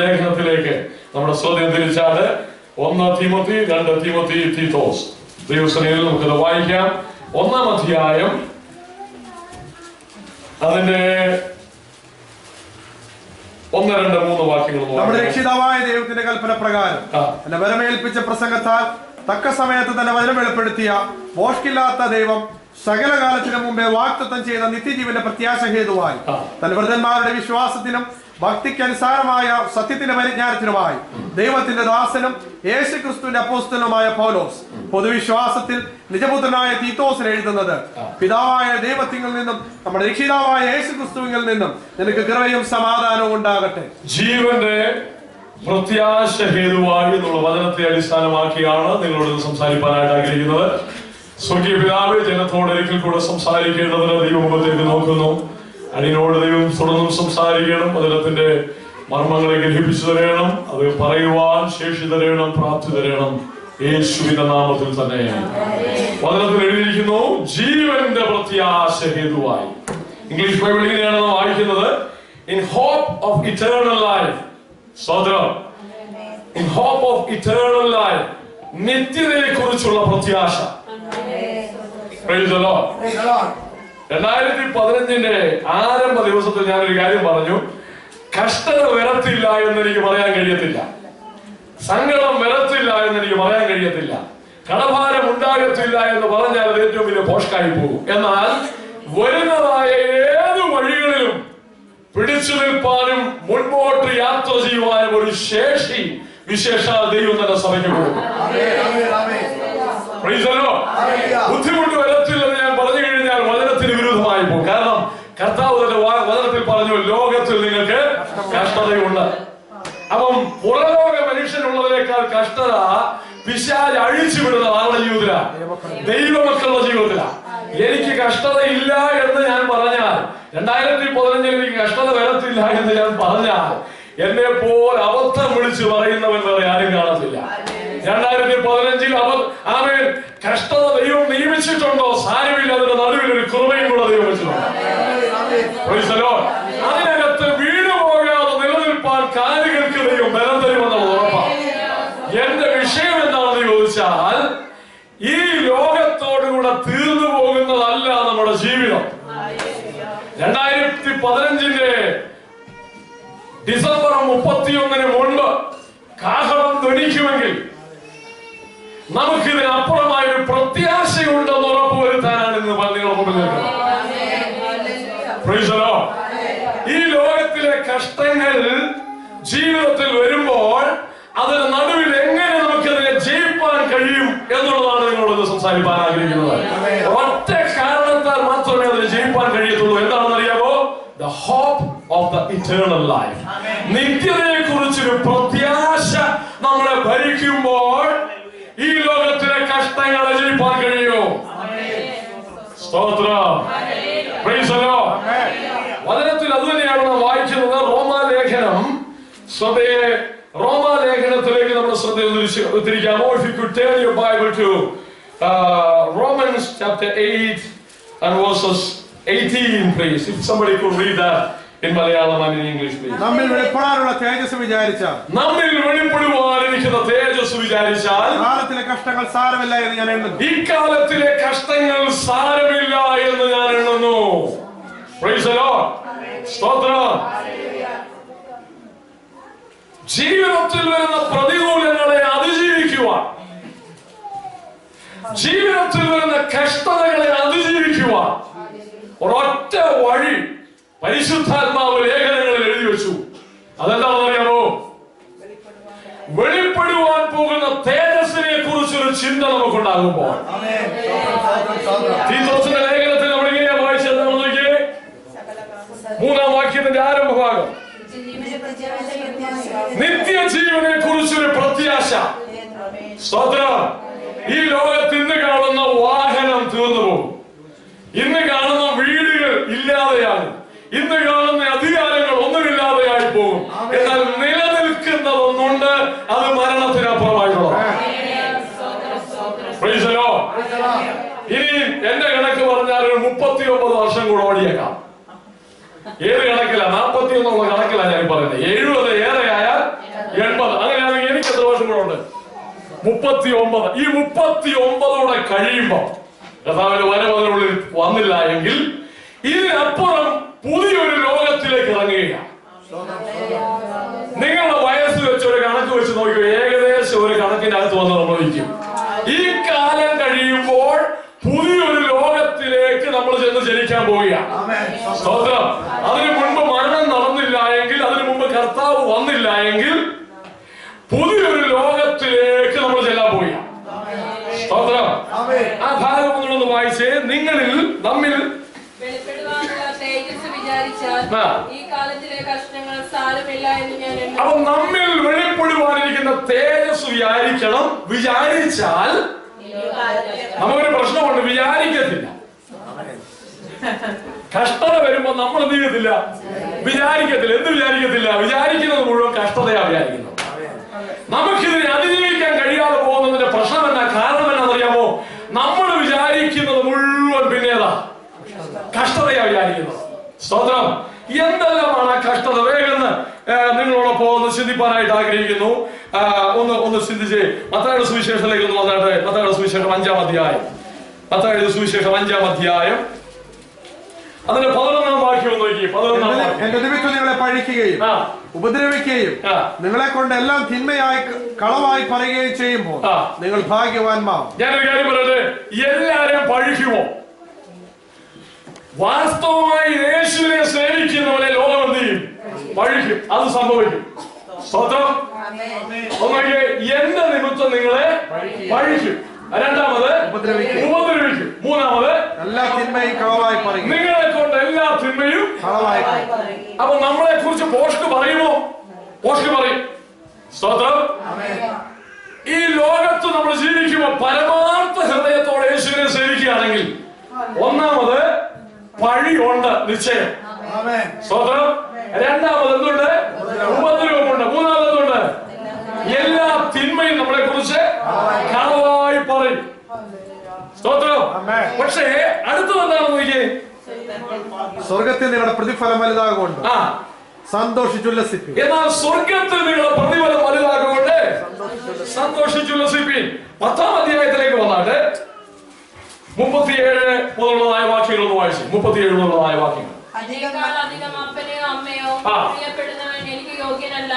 ലേഖനത്തിലേക്ക് നമ്മുടെ ശ്രദ്ധ തിരിച്ചാല് 1 തീമോത്തി 2 തീമോത്തി തീത്തോസ് ദൈവസനയിൽ നമുക്കത് വായിക്കാം. 1-ാം അധ്യായം അതിന്റെ 1, 2, 3 വാക്യങ്ങൾ. നമ്മുടെ രക്ഷിതാവായ ദൈവത്തിന്റെ കൽപ്പന പ്രകാരം എന്നെ വരമേൽപ്പിച്ച പ്രസംഗത്താൽ തക്ക സമയത്ത് തന്നെ വചനം വെളിപ്പെടുത്തിയ മോഷ്കില്ലാത്ത ദൈവം സകല കാലത്തിനു മുമ്പേ വാഗ്ദത്തം ചെയ്ത നിത്യജീവന്റെ പ്രത്യാശ ഹേതുവായി തന്റെ വൃദ്ധന്മാരുടെ വിശ്വാസത്തിനും ഭക്തിക്ക് അനുസാരമായ സത്യത്തിന്റെ പരിജ്ഞാനത്തിനുമായി ദൈവത്തിന്റെ ദാസനും യേശു ക്രിസ്തുവിന്റെ അപ്പോസ്തലനുമായ പൗലോസ് പൊതുവിശ്വാസത്തിൽ നിജപുത്രനായ തീത്തോസിന് എഴുതുന്നത്, പിതാവായ ദൈവത്തിൽ നിന്നും നമ്മുടെ രക്ഷിതാവായ യേശു ക്രിസ്തുവിൽ നിന്നും നിനക്ക് കൃപയും സമാധാനവും ഉണ്ടാകട്ടെ. ജീവന്റെ പ്രത്യാശ ഹേതുവായി എന്നുള്ള വചനത്തെ അടിസ്ഥാനമാക്കിയാണ് നിങ്ങളോട് സംസാരിക്കാനായിട്ട് ആഗ്രഹിക്കുന്നത്. സ്വർഗീയ പിതാവേ, ജനത്തോട് ഒരിക്കൽ കൂടെ സംസാരിക്കേണ്ടതിന് ദൈവമുഖത്തേക്ക് നോക്കുന്നു. അതിനോട് ദൈവം തുടർന്നും സംസാരിക്കണം. വചനത്തിന്റെ മർമ്മങ്ങളെ ഗ്രഹിപ്പിച്ചു തരണം. അത് പറയുവാൻ ശേഷി തരണം, പ്രാപ്തി തരണം. യേശുവിന്റെ നാമത്തിൽ തന്നെ. വചനത്തിൽ എഴുതിയിരിക്കുന്നു, ജീവന്റെ പ്രത്യാശ ഹേതുവായി. ഇംഗ്ലീഷ് ബൈബിളിൽ ഇങ്ങനെയാണ് നാം വായിക്കുന്നത്, in hope of eternal life. സ്വതന്ത്രം. In hope of eternal life, നിത്യതയെ കുറിച്ചുള്ള പ്രത്യാശ. 2015 ആരംഭ ദിവസത്തിൽ ഞാനൊരു കാര്യം പറഞ്ഞു. കഷ്ടത വരത്തില്ല എന്ന് എനിക്ക് പറയാൻ കഴിയത്തില്ല, സങ്കടം വരത്തില്ല എന്ന് എനിക്ക് പറയാൻ കഴിയത്തില്ല, കടഭാരം ഉണ്ടാകത്തില്ല എന്ന് പറഞ്ഞാൽ അത് ഏറ്റവും വലിയ പോഷ്കായി പോകും. എന്നാൽ വരുന്നതായ ഏത് വഴികളിലും പിടിച്ചു നിൽപ്പാനും മുൻപോട്ട് യാത്ര ചെയ്യുവാനും ഒരു ശേഷി വിശേഷാൽ ദൈവം തന്നെ സഭയ്ക്ക് കൊടുക്കും. ബുദ്ധിമുട്ട് വരത്തില്ലെന്ന് ഞാൻ പറഞ്ഞു കഴിഞ്ഞാൽ വചനത്തിന് വിരുദ്ധമായി പോകും. കാരണം കർത്താവ് തന്നെ വചനത്തിൽ പറഞ്ഞു, ലോകത്തിൽ നിങ്ങൾക്ക് കഷ്ടതയുണ്ട്. അപ്പം പുറലോക മനുഷ്യനുള്ളതിനേക്കാൾ കഷ്ടത പിശാച് അഴിച്ചുവിടുന്നത് ആളുടെ ജീവിതത്തിലാണ്, ദൈവമക്കളുടെ ജീവിതത്തിലാണ്. എനിക്ക് കഷ്ടത ഇല്ല എന്ന് ഞാൻ പറഞ്ഞാൽ, 2015 എനിക്ക് കഷ്ടത വരത്തില്ല എന്ന് ഞാൻ പറഞ്ഞാൽ, എന്നെ പോലെ അബദ്ധം വിളിച്ചു പറയുന്നവൻ വേറെ ആരും കാണത്തില്ല. 2015 ആമേൻ കഷ്ടത ദൈവം നിയമിച്ചിട്ടുണ്ടോ? സാരമില്ല, അതിന്റെ നടുവിൽ ഒരു കൃപയും കൂടെ ദൈവം വെച്ചിട്ടുണ്ട്. അതിനകത്ത് വീണു പോകാതെ നിലനിൽപ്പാൻ കാലുകൾക്ക് ദൈവം ബലം തരുമെന്നുള്ള ഉറപ്പാണ്. എന്റെ വിഷയം എന്താണെന്ന് ചോദിച്ചാൽ, ഈ ലോകത്തോടുകൂടെ തീർന്നു പോകുന്നതല്ല നമ്മുടെ ജീവിതം. 2015 ഡിസംബർ 31 മുൻപ് കാഹളം ധ്വനിക്കുമെങ്കിൽ നമുക്കിതിനപ്പുറമായ ഒരു പ്രത്യാശയുണ്ടെന്ന് ഉറപ്പുവരുത്താനാണ് ഇന്ന് നിങ്ങളുടെ മുമ്പിൽ നിൽക്കുന്നത്. ഈ ലോകത്തിലെ കഷ്ടങ്ങൾ ജീവിതത്തിൽ വരുമ്പോൾ അതിന് നടുവിൽ എങ്ങനെ നമുക്കതിനെ ജയിപ്പാൻ കഴിയും എന്നുള്ളതാണ് നിങ്ങളോട് സംസാരിക്കാൻ ആഗ്രഹിക്കുന്നത്. ഒറ്റ കാരണത്താൽ മാത്രമേ അതിന് ജയിപ്പാൻ കഴിയത്തുള്ളൂ. എന്താണെന്ന് അറിയാമോ? The hope of the eternal life. നിത്യതയെ കുറിച്ചൊരു പ്രത്യാശ നമ്മളെ ഭരിക്കുമ്പോൾ ഈ ലോകത്തിലെ കഷ്ടങ്ങളെ ജയിപ്പാൻ കഴിയോ? സ്തോത്രം. വചനത്തിൽ അത് തന്നെയാണ് നാം വായിക്കുന്നത്. റോമാലേഖനം റോമാലേഖനത്തിലേക്ക് നമ്മുടെ ശ്രദ്ധ തിരിക്കാമോ? If you could turn your Bible to Romans chapter 8 and verses 18, please. If somebody could read that in Malayalam and in English, please. നമ്മിൽ വെളിപ്പെടാനുള്ള തേജസ് വിചാരിച്ചാൽ, നമ്മിൽ വെളിപ്പെടുവാനിരിക്കുന്ന തേജസ് വിചാരിച്ചാൽ, കാലത്തിലെ കഷ്ടങ്ങൾ സാരമില്ല എന്ന് ഞാൻ എണ്ണുന്നു. ഈ കാലത്തിലെ കഷ്ടങ്ങൾ സാരമില്ല എന്ന് ഞാൻ എണ്ണുന്നു. Praise the Lord. സ്തോത്രം. ജീവിതത്തിൽ വരുന്ന പ്രതികൂലങ്ങളെ അതിജീവിക്കുവാൻ, ജീവിതത്തിൽ വരുന്ന കഷ്ടതകളെ അതിജീവിക്കുവാൻ ഒരൊറ്റ വഴി പരിശുദ്ധാത്മാവ് ലേഖനങ്ങളിൽ എഴുതി വെച്ചു. അതെന്താണെന്ന് അറിയാമോ? വെളിപ്പെടുവാൻ പോകുന്ന തേജസ്സിനെ കുറിച്ചൊരു ചിന്ത നമുക്കുണ്ടാകുമ്പോൾ. തീത്തോസിന്റെ ലേഖനത്തിൽ നമ്മൾ ഇങ്ങനെയാ വായിച്ചത്. നോക്കിയേ, 3-ാം വാക്യത്തിന്റെ ആരംഭ ഭാഗം, നിത്യജീവനെ കുറിച്ചൊരു പ്രത്യാശ. സ്തോത്രം. ഈ ലോകത്ത് ഇന്ന് കാണുന്ന വാഹനം തീർന്നു പോകും, ഇന്ന് കാണുന്ന വീടുകൾ ഇല്ലാതെയാകും, ഇന്ന് കാണുന്ന അധികാരങ്ങൾ ഒന്നുമില്ലാതെയായി പോകും. എന്നാൽ നിലനിൽക്കുന്നതൊന്നുണ്ട്, അത് മരണത്തിനപ്പുറമായിട്ടുള്ളത്. ഇനി എന്റെ കണക്ക് പറഞ്ഞാൽ ഒരു 39 വർഷം കൂടെ ഓടിയേക്കാം. ഏത് കണക്കിലാണ്? 41 കണക്കിലാണ് ഞാൻ പറയുന്നത്. 70 ഏറെ കൂടെ 39. ഈ 39 കഴിയുമ്പോ കർത്താവിന്റെ വരവ് അതിനുള്ളിൽ വന്നില്ല എങ്കിൽ ഇതിനപ്പുറം പുതിയൊരു ലോകത്തിലേക്ക് ഇറങ്ങുകയാണ്. നിങ്ങളുടെ വയസ്സ് വെച്ച് ഒരു കണക്ക് വെച്ച് നോക്കിയോ, ഏകദേശം ഒരു കണക്കിനകത്ത് വന്ന് നമ്മൾ ഇരിക്കും. ഈ കാലം കഴിയുമ്പോൾ പുതിയൊരു ലോകത്തിലേക്ക് നമ്മൾ ചെന്ന് ജനിക്കാൻ പോവുകയാണ്. സ്തോത്രം. അതിനു മുൻപ് മരണം നടന്നില്ല എങ്കിൽ, അതിനു മുമ്പ് കർത്താവ് വന്നില്ല എങ്കിൽ പുതിയൊരു ലോകത്തിലേക്ക് നമ്മൾ ചെല്ലാൻ പോവുകയാണ്. സ്തോത്രം. ആ ഭാഗം ഒന്നുള്ളത് വായിച്ചേ. നിങ്ങളിൽ നമ്മിൽ അപ്പൊ നമ്മിൽ വെളിപ്പെടുവാനിരിക്കുന്ന തേജസ് വിചാരിച്ചാൽ നമുക്കൊരു പ്രശ്നമുണ്ട്, വിചാരിക്കത്തില്ല. കഷ്ടത വരുമ്പോ നമ്മൾ എന്ത് ചെയ്യത്തില്ല? വിചാരിക്കത്തില്ല. എന്ത് വിചാരിക്കത്തില്ല? വിചാരിക്കുന്നത് മുഴുവൻ കഷ്ടതയാ വിചാരിക്കുന്നത്. നമുക്കിതിനെ അതിജീവിക്കാൻ കഴിയാതെ പോകുന്നതിന്റെ പ്രശ്നം എന്നാ, കാരണം എന്നാണെന്നറിയാമോ? നമ്മൾ വിചാരിക്കുന്നത് മുഴുവൻ പിന്നേതാ? കഷ്ടതയാ വിചാരിക്കുന്നത്. സ്തോത്രം. എന്തെല്ലാമാണ് ആ കഷ്ടത? വേഗം നിങ്ങളോടൊപ്പം ഒന്ന് ചിന്തിപ്പാനായിട്ട് ആഗ്രഹിക്കുന്നു. ഒന്ന് ചിന്തിച്ച് മത്തായിയുടെ സുവിശേഷത്തിലേക്ക് ഒന്ന് വന്നിട്ട്, മത്തായിയുടെ സുവിശേഷം 5-ാം അധ്യായം, മത്തായിയുടെ സുവിശേഷം 5-ാം അധ്യായം അതിന്റെ 11-ാം വാക്യം ഒന്ന് നോക്കി. 11-ാം വാക്യം. എന്റെ നിമിത്തം നിങ്ങളെ പഴിക്കുകയും ഉപദ്രവിക്കുകയും നിങ്ങളെ കൊണ്ട് എല്ലാം തിന്മയായി കളവായി പറയുകയും ചെയ്യുമ്പോൾ നിങ്ങൾ ഭാഗ്യവാന്മാർ. ഞാനൊരു കാര്യം പറയട്ടെ, എല്ലാരും പഴിക്കുമോ? വാസ്തവമായി യേശുവിനെ സേവിക്കുന്നവരെ ലോകം എന്ത് ചെയ്യും? പഴിക്കും. അത് സംഭവിക്കും. സ്തോത്രം. ഒന്നൊക്കെ എന്റെ നിമിത്തം നിങ്ങളെ പഴിക്കും. രണ്ടാമത് ഉപദ്രവിക്കും. മൂന്നാമത് എല്ലാ തിന്മയും കളവായി പറയും. നിങ്ങളെ കൊണ്ട് എല്ലാ തിന്മയും കളവായി പറയും. അപ്പൊ നമ്മളെ കുറിച്ച് പോസ്റ്റ് പറയുമോ? പോസ്റ്റ് പറയും. സ്തോത്രം. ഈ ലോകത്ത് നമ്മൾ ജീവിക്കുമ്പോൾ പരമാർത്ഥ ഹൃദയത്തോടെ യേശുവിനെ സേവിക്കുകയാണെങ്കിൽ ഒന്നാമത് പഴിയുണ്ട്, നിശ്ചയം. സ്തോത്രം. രണ്ടാമത് എന്തുണ്ട്? ഉപദ്രവമുണ്ട്. മൂന്നാമത് എന്തുണ്ട്? എല്ലാ തിന്മയും നമ്മളെ കുറിച്ച് കളവായി പറയും. സ്തോത്രം. പക്ഷേ അടുത്തത് എന്താണെന്ന് നോക്കിയേ. സ്വർഗത്തിൽ നിങ്ങളുടെ പ്രതിഫലം വലുതാകൊണ്ട് സന്തോഷിച്ചുല്ലസിപ്പിൻ. എന്നാൽ സ്വർഗത്തിൽ നിങ്ങളുടെ പ്രതിഫലം വലുതാകൊണ്ട് സന്തോഷിച്ചുല്ലസിപ്പിൻ. 10-ാം അധ്യായത്തിലേക്ക് വന്നാട്ട് 37 മുതലുള്ളതായ വാക്യങ്ങൾ ഒന്ന് വായിച്ചു. 37 മുതലുള്ളതായ വാക്യങ്ങൾ. അധികം അപ്പനെയോ അമ്മയോ പ്രിയപ്പെടുന്നവൻ എനിക്ക് യോഗ്യനല്ല.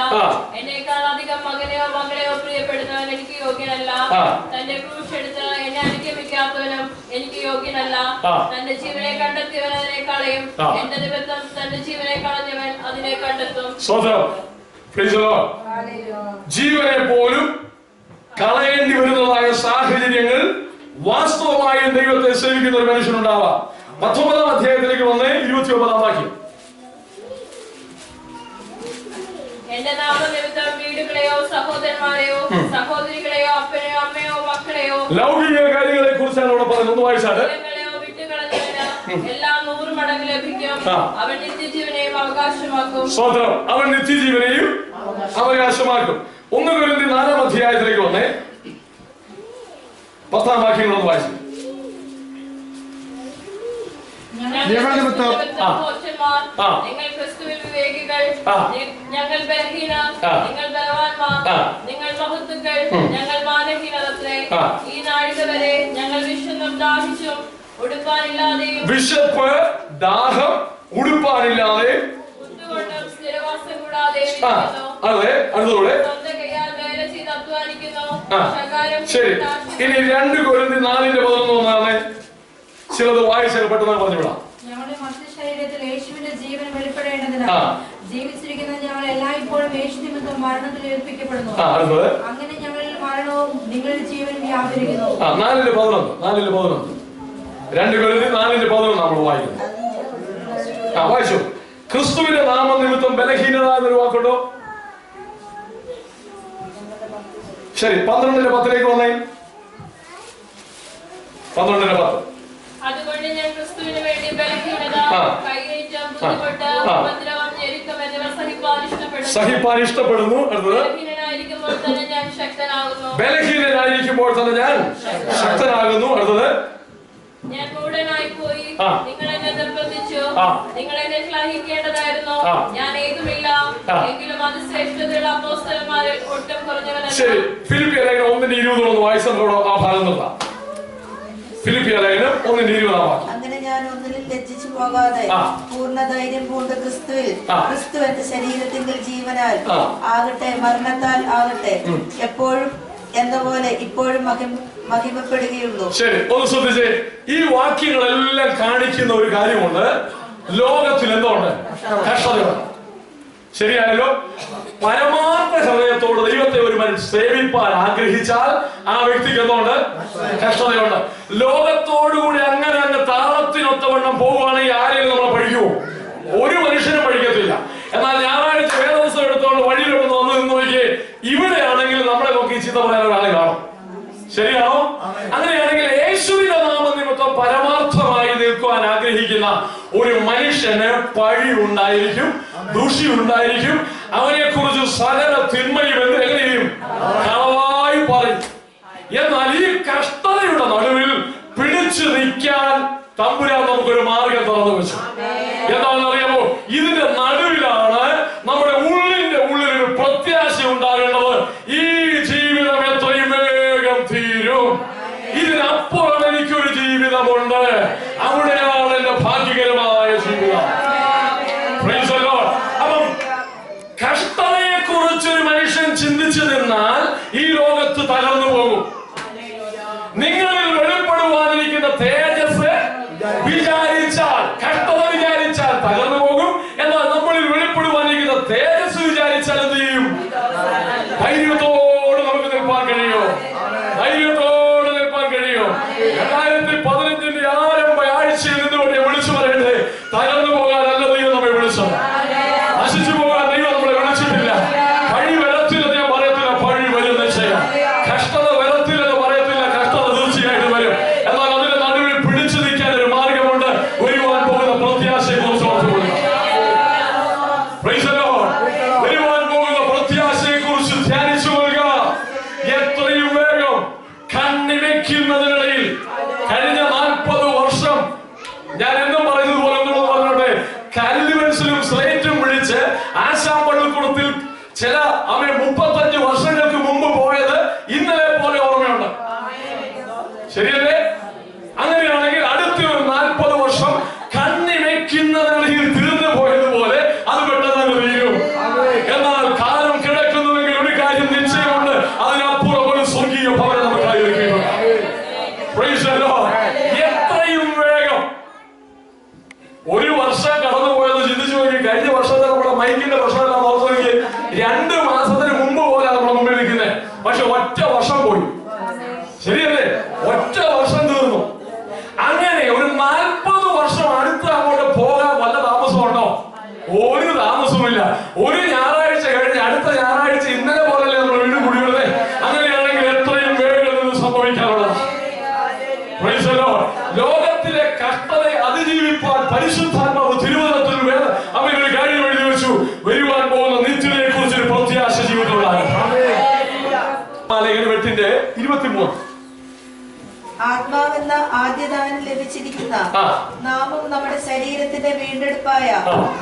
എന്നേക്കാൾ അധികം മകനെയോ മകളെയോ പ്രിയപ്പെടുന്നവൻ എനിക്ക് യോഗ്യനല്ല. തന്റെ ക്രൂശ് എടുത്ത് എന്നെ അനുഗമിക്കാത്തവനും എനിക്ക് യോഗ്യനല്ല. തന്റെ ജീവനെ കണ്ടെത്തിയവൻ അതിനെ കളയും. എന്റെ നിമിത്തം തന്റെ ജീവനെ കളഞ്ഞവൻ അതിനെ കണ്ടെത്തും. ജീവനെ പോലും കളയേണ്ടി വരുന്നതായ സാഹചര്യങ്ങൾ വാസ്തവമായും ദൈവത്തെ സേവിക്കുന്ന ഒരു മനുഷ്യനുണ്ടാവാം. 19-ാം അധ്യായത്തിലേക്ക് വന്ന് 29-ാം വാക്യം. എന്റെ നാമനിമിത്തം വീടുകളെയോ സഹോദരന്മാരെയോ സഹോദരികളെയോ അപ്പനെയോ അമ്മയോ മക്കളെയോ ലൗകിക കാര്യങ്ങളെ കുറിച്ചാണ് ഇവിടെ പറയുന്നത്. ഒന്ന് വായിച്ചാണ്. വിട്ടുകളഞ്ഞവന് എല്ലാം 100 മടങ്ങ് ലഭിക്കും. അവൻ നിത്യജീവനെയും അവകാശമാക്കും. സ്വതന്ത്രം. അവൻ നിത്യജീവനെയും അവകാശമാക്കും. 1 കൊരിന്ത്യർ 4-ാം അധ്യായത്തിലേക്ക് വന്നേ 10-ാം വാക്യങ്ങളൊന്ന് വായിച്ചു. നിങ്ങൾ ക്രിസ്തുവിൽ വിവേകികൾ, ഞങ്ങൾ ബലഹീനർ, നിങ്ങൾ ബലവാന്മാർ, നിങ്ങൾ മഹത്തുക്കൾ, ഞങ്ങൾ മാനഹീനരത്രേ. ഈ നാഴിക വരെ ഞങ്ങൾ വിശന്നും ദാഹിച്ചും ഉടുപ്പാനില്ലാതെയും വിശപ്പ് ദാഹം ഉടുപ്പാനില്ലാതെ ബുദ്ധികൊണ്ടും സ്ഥിരവാസം കൂടാതെ സ്വന്തം കൈയാൽ വേല ചെയ്ത് അധ്വാനിക്കുന്നു. ശരി. ഇനി 2 കൊരിന്ത്യർ 4:11 ചിലത് വായിച്ചാൽ പെട്ടെന്ന് പറഞ്ഞുവിടാം. ഞങ്ങളുടെ മനുഷ്യശരീരത്തിൽ യേശുവിന്റെ ജീവൻ വെളിപ്പെടേണ്ടതിനാൽ ജീവിച്ചിരിക്കുന്ന ഞങ്ങൾ എല്ലായ്പ്പോഴും യേശു നിമിത്തം മരണത്തിൽ ഏൽപ്പിക്കപ്പെടുന്നു. അങ്ങനെ ഞങ്ങളിൽ മരണവും നിങ്ങളിൽ ജീവനും വ്യാപരിക്കുന്നു. 4:11 2 കൊരിന്ത്യർ 4:11 നമ്മൾ വായിക്കുന്നു. വായിച്ചു. ക്രിസ്തുവിന്റെ നാമനിമിത്തം ബലഹീനത എന്നൊരു വാക്കുണ്ടോ? ശരി. 12:10 വന്നേ. 12:10. അതുകൊണ്ട് ഞാൻ ക്രിസ്തുവിന് വേണ്ടി ബലഹീനത, കൈയേറ്റം, ബുദ്ധിമുട്ട്, ഉപദ്രവം, ഞെരുക്കം എന്നിവ സഹിപ്പാൻ ഇഷ്ടപ്പെടുന്നു. ബലഹീനനായിരിക്കുമ്പോൾ തന്നെ ഞാൻ ശക്തനാകുന്നു. അടുത്തത് ഞാൻ മൂഢനായി പോയി. നിങ്ങൾ എന്നെ നിർബന്ധിച്ചു. നിങ്ങൾ എന്നെ ശ്ലാഘിക്കേണ്ടതായിരുന്നു. ഞാൻ ഏതുമില്ല. എങ്കിലും അത് ശ്രേഷ്ഠതയുള്ള അപ്പോസ്തലന്മാരിൽ ഒട്ടും കുറഞ്ഞവനല്ല. ശരി, ഫിലിപ്പിയർ ലേഖനം 1:20 വായിച്ചതോടെ ആ ഭാഗം നിർത്താം. ഫിലിപ്പിയർ ലേഖനം 1:20. അങ്ങനെ ഞാൻ ഒന്നിലും ലജ്ജിച്ചു പോകാതെ പൂർണ്ണ ധൈര്യം പൂണ്ട ക്രിസ്തുവിൽ, ക്രിസ്തു എന്റെ ശരീരത്തിന്റെ ജീവനാൽ ആകട്ടെ മരണത്താൽ ആകട്ടെ എപ്പോഴും എന്ന പോലെ ഇപ്പോഴും മഹിമപ്പെടുകയുള്ളൂ. ശരി, ഒന്ന് ശ്രദ്ധിച്ചേ. ഈ വാക്യങ്ങളെല്ലാം കാണിക്കുന്ന ഒരു കാര്യമുണ്ട്. ലോകത്തിൽ എന്തുണ്ട്? കഷ്ടതയുണ്ട്. ശരിയായല്ലോ? പരമാർത്ഥ ഹൃദയത്തോട് ദൈവത്തെ ഒരു മനുഷ്യൻ സേവിപ്പാൻ ആഗ്രഹിച്ചാൽ ആ വ്യക്തിക്ക് എന്തുണ്ട്? കഷ്ടതയുണ്ട്. ലോകത്തോടുകൂടി അങ്ങനെ താളത്തിനൊത്തവണ്ണം പോവുകയാണെങ്കിൽ ആരെങ്കിലും നമ്മളെ പഠിക്കുമോ? ഒരു മനുഷ്യനും പഠിക്കത്തില്ല. എന്നാൽ ഞായറാഴ്ച വേദവസ്ത്രം എടുത്തുകൊണ്ട് വഴിയിലൊന്ന് വന്ന് നിന്ന് നോക്കിയേ, ഇവിടെയാണെങ്കിൽ നമ്മളെ നോക്കി ചീത്ത പറയാൻ ഒരാളെ കാണും. ശരിയാണോ? അങ്ങനെയാണെങ്കിൽ യേശുവിന്റെ നാമനിമിത്തം പരമാർത്ഥമായി നിൽക്കുവാൻ ആഗ്രഹിക്കുന്ന ഒരു മനുഷ്യന് പഴി ഉണ്ടായിരിക്കും, ദൂഷി ഉണ്ടായിരിക്കും. അവനെ കുറിച്ച് സകല തിന്മയും എങ്ങനെയും കളവായി പറയും. എന്നാൽ ഈ കഷ്ടതയുടെ നടുവിൽ പിടിച്ചു നിൽക്കാൻ തമ്പുരാൻ നമുക്കൊരു മാർഗം തുറന്നു വെച്ചു. എന്താണെന്നറിയാമോ? ഇതിന്റെ നടുവിലാണ് നമ്മുടെ ഉള്ളിന്റെ ഉള്ളിലൊരു പ്രത്യാശ ഉണ്ടാകേണ്ടത്. ഈ ജീവിതം എത്രയും വേഗം തീരും. ഇതിനപ്പുറം എനിക്കൊരു ജീവിതമുണ്ട്. അവിടെയാണ് എന്റെ ഭാഗ്യകരമായ ജീവിതം. അപ്പം കഷ്ടതയെ കുറിച്ച് ഒരു മനുഷ്യൻ ചിന്തിച്ചു നിന്നാൽ ഈ ലോകത്ത് തകർന്നു പോകും. നിങ്ങളിൽ വെളിപ്പെടുവാനിരിക്കുന്ന തേജസ് വിചാരിച്ചാൽ, കഷ്ടത വിചാരിച്ചാൽ തകർന്നു പോകും. എന്നാൽ നമ്മളിൽ വെളിപ്പെടുവാനിരിക്കുന്ന തേജസ് വിചാരിച്ചാൽ എന്ത് ചെയ്യും? ധൈര്യത്തോട് നമുക്ക് നിൽപ്പാൻ കഴിയോ? ധൈര്യത്തോട് നിൽപ്പാൻ കഴിയോ? 2015 ആരംഭ ആഴ്ചയിൽ നിന്നുകൊണ്ട് വിളിച്ചു പറയട്ടെ, തകർന്നു പോകാനല്ല ദൈവം നമ്മെ വിളിച്ചത്. നശിച്ചു പോകാൻ ദൈവം നമ്മളെ വിളിച്ചിട്ടില്ല. പഴി വരത്തില്ലെന്ന് ഞാൻ പറയത്തില്ല, പഴി വരും നിശ്ചയം. കഷ്ടത വരത്തില്ലെന്ന് പറയത്തില്ല, കഷ്ടത തീർച്ചയായിട്ടും വരും. എന്നാൽ അതിന്റെ നടുവിൽ പിടിച്ചു നിൽക്കാൻ ഒരു മാർഗമുണ്ട്. വരുവാൻ പോകുന്ന പ്രത്യാശയെ കുറിച്ച് ഓർത്തുകൊള്ളുക. വരുവാൻ പോകുന്ന പ്രത്യാശയെ കുറിച്ച് ധ്യാനിച്ചു കൊള്ളുക. എത്രയും വേഗം കണ്ണിവെക്കുന്നതിനിടയിൽ കഴിഞ്ഞ 40 വർഷം ഞാൻ എന്നും പറയുന്നത് പോലെ പറഞ്ഞോട്ടെ, കല്ലുവെൻസിലും സ്ലേറ്റും പിടിച്ച് ആശാം പള്ളിക്കൂടത്തിൽ ചില 35 വർഷങ്ങൾക്ക് മുമ്പ് പോയത് ഇന്നലെ പോലെ ഓർമ്മയുണ്ട്. ശരിയല്ലേ? അങ്ങനെയാണെങ്കിൽ അടുത്ത 40 വർഷം കണ്ണിവെക്കുന്നതിനിടയിൽ തീർന്നു പോയതുപോലെ അത് പെട്ടെന്ന് തീരും. എന്നാൽ കാലം കിടക്കുന്നുവെങ്കിൽ ഒരു കാര്യം നിശ്ചയമുണ്ട്, അതിനപ്പുറം ഒരു സ്വർഗീയ ഭവനം നമുക്കായി ഒരുക്കിയിട്ടുണ്ട്. എത്രയും വേഗം ഒരു വർഷം കടന്നുപോയത് ചിന്തിച്ചു നോക്കി. കഴിഞ്ഞ വർഷത്തെ നമ്മുടെ മൈക്കിന്റെ പ്രശ്നമെല്ലാം ഓർത്തു നോക്കി. 2 മാസത്തിന് മുമ്പ് പോലെ നമ്മുടെ മുമ്പിൽ നിൽക്കുന്നത്. പക്ഷെ ഒറ്റ വർഷം പോയി. ശരിയല്ലേ? ഒറ്റ വർഷം തീർന്നു. അങ്ങനെ ഒരു 40 വർഷം അടുത്ത് അങ്ങോട്ട് പോകാൻ വല്ല താമസമുണ്ടോ? ഒരു താമസമില്ല. ഒരു ഞായറാഴ്ച കഴിഞ്ഞ് അടുത്ത ഞായറാഴ്ച ഇന്നലെ പോലല്ലേ നമ്മൾ വീണ്ടും കുടിയുള്ളത്. അങ്ങനെയാണെങ്കിൽ എത്രയും വേഗം ഇത് സംഭവിക്കാനുള്ളത്. ലോകത്തിലെ കഷ്ടതയെ അതിജീവിപ്പാൻ പരിശുദ്ധാത്മാവ് തിരുവചനത്തിൽ അവനൊരു കാര്യം എഴുതി വെച്ചു. വരുവാൻ പോകുന്ന നിത്യതയെ കുറിച്ചൊരു പ്രത്യാശ ജീവിതമുള്ളതാണ്. 23 ആത്മാവെന്ന ആദ്യദാനം ലഭിച്ചിരിക്കുന്ന നാമം നമ്മുടെ ശരീരത്തിന്റെ വീണ്ടെടുപ്പായ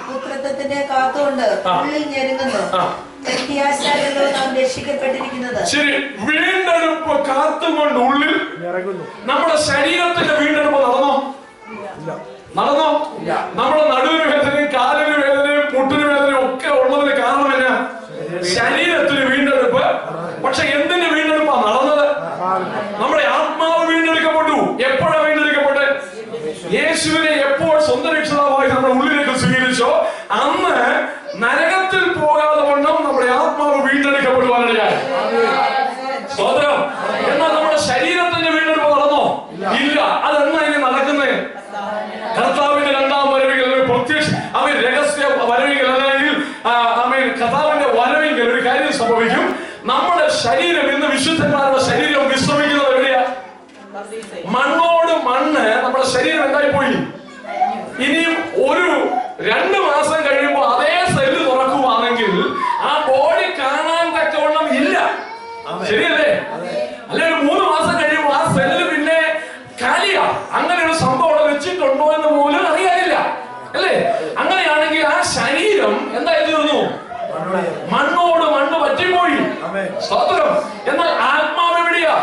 പുത്രത്വത്തിന്റെ കാത്തുകൊണ്ട് ഉള്ളിൽ ഞെരുങ്ങുന്നു. പ്രത്യാശാലല്ലോ നാം രക്ഷിക്കപ്പെട്ടിരിക്കുന്നത്. ശരി, വീണ്ടെടുപ്പ് കാത്തുകൊണ്ട് ഉള്ളിൽ നമ്മുടെ ശരീരത്തിന്റെ വീണ്ടെടുപ്പ് നടന്നോ? നമ്മുടെ നടുവിന് വേദനയും കാലിന് വേദനയും മുട്ടിന് വേദനയും ഒക്കെ ഉള്ളതിന് കാരണം എന്നാ? ശരീരത്തിന് വീണ്ടെടുപ്പ്. പക്ഷെ എന്തിന്റെ വീണ്ടെടുപ്പാ നടന്നത്? നമ്മുടെ ആത്മാവ് വീണ്ടെടുക്കപ്പെട്ടു. എപ്പോഴാണ് വീണ്ടെടുക്കപ്പെട്ടത്? യേശുവിനെ എപ്പോൾ സ്വന്തം രക്ഷിതാവായി നമ്മുടെ ഉള്ളിലേക്ക് സ്വീകരിച്ചോ അന്ന് നരകത്തിൽ പോകാതെ വണ്ണം നമ്മുടെ ആത്മാവ് വീണ്ടെടുക്കപ്പെടുവാനിടയായി. സ്വതന്ത്രം. എന്നാൽ നമ്മുടെ ശരീരത്തിന്റെ വീണ്ടെടുപ്പ് നടന്നോ? ഇല്ല. അതെന്നാ ഇനി നടക്കുന്നത്? കർത്താവിന്റെ 2ാം വരവിൽ പ്രത്യക്ഷ അവൻ രഹസ്യ വരവിൽ അല്ലെങ്കിൽ കർത്താവിന്റെ വരവിൽ ഒരു കാര്യം സംഭവിക്കും. നമ്മുടെ ശരീരം ഇന്ന് വിശുദ്ധന്മാരുടെ ശരീരം വിശ്രമിക്കുന്നത് എവിടെയാ? മണ്ണോട് മണ്ണ് നമ്മുടെ ശരീരം എന്തായി പോയി. ഇനിയും ഒരു 2 മാസം കഴിയുമ്പോൾ അതേ സെല്ല് തുറക്കുവാണെങ്കിൽ ആ ബോഡി കാണാൻ തക്കവണ്ണം ഇല്ല. ശരിയല്ലേ? അല്ലെങ്കിൽ 3 മാസം കഴിയുമ്പോൾ ആ സെല്ല് പിന്നെ കാലിയാ. അങ്ങനെ ഒരു സ്തോത്രം. എന്നാൽ ആത്മാവ് എവിടെയാ?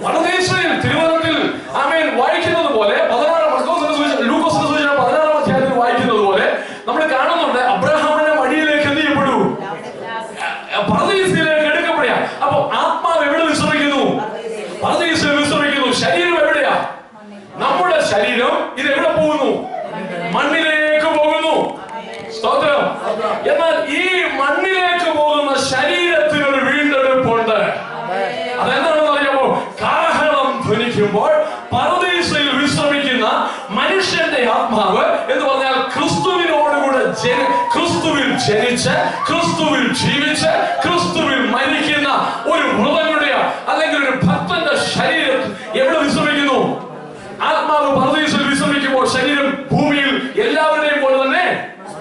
പരദീസയിൽ. തിരുവചനത്തിൽ ആമേൻ വായിക്കുന്നത് പോലെ 16 അധ്യായത്തിൽ വായിക്കുന്നത് പോലെ നമ്മൾ കാണുന്നുണ്ട്, അബ്രഹാമിന്റെ മടിയിലേക്ക് എന്ത് ചെയ്യപ്പെട്ടു? പരദീസയിലേക്ക് എടുക്കപ്പെടുക. അപ്പൊ ആത്മാവ് എവിടെ വിശ്രമിക്കുന്നു? പരദീസയിൽ വിശ്രമിക്കുന്നു. ശരീരം എവിടെയാ? നമ്മുടെ ശരീരം ഇത് എവിടെ പോകുന്നു? മണ്ണിലേക്ക് പോകുന്നു. സ്തോത്രം. എന്നാൽ ഈ മണ്ണിലേക്ക് പോകുന്ന ശരീരത്തിനൊരു വീണ്ടെടുപ്പുണ്ട്. അതെന്താണെന്ന് അറിയാമോ? കാഹളം ധ്വനിക്കുമ്പോൾ പരദീസയിൽ വിശ്രമിക്കുന്ന മനുഷ്യന്റെ ആത്മാവ് എന്ന് പറഞ്ഞാൽ ക്രിസ്തുവിനോടുകൂടെ ക്രിസ്തുവിൽ ജനിച്ച് ക്രിസ്തുവിൽ ജീവിച്ച് ക്രിസ്തുവിൽ മരിക്കുന്ന ഒരു മൃതനുടെ അല്ലെങ്കിൽ ഒരു ഭക്തന്റെ ശരീരം എവിടെ വിശ്രമിക്കുന്നു? ആത്മാവ് പരദീസയിൽ വിശ്രമിക്കുമ്പോൾ ശരീരം ഭൂമിയിൽ എല്ലാവരുടെയും പോലെ തന്നെ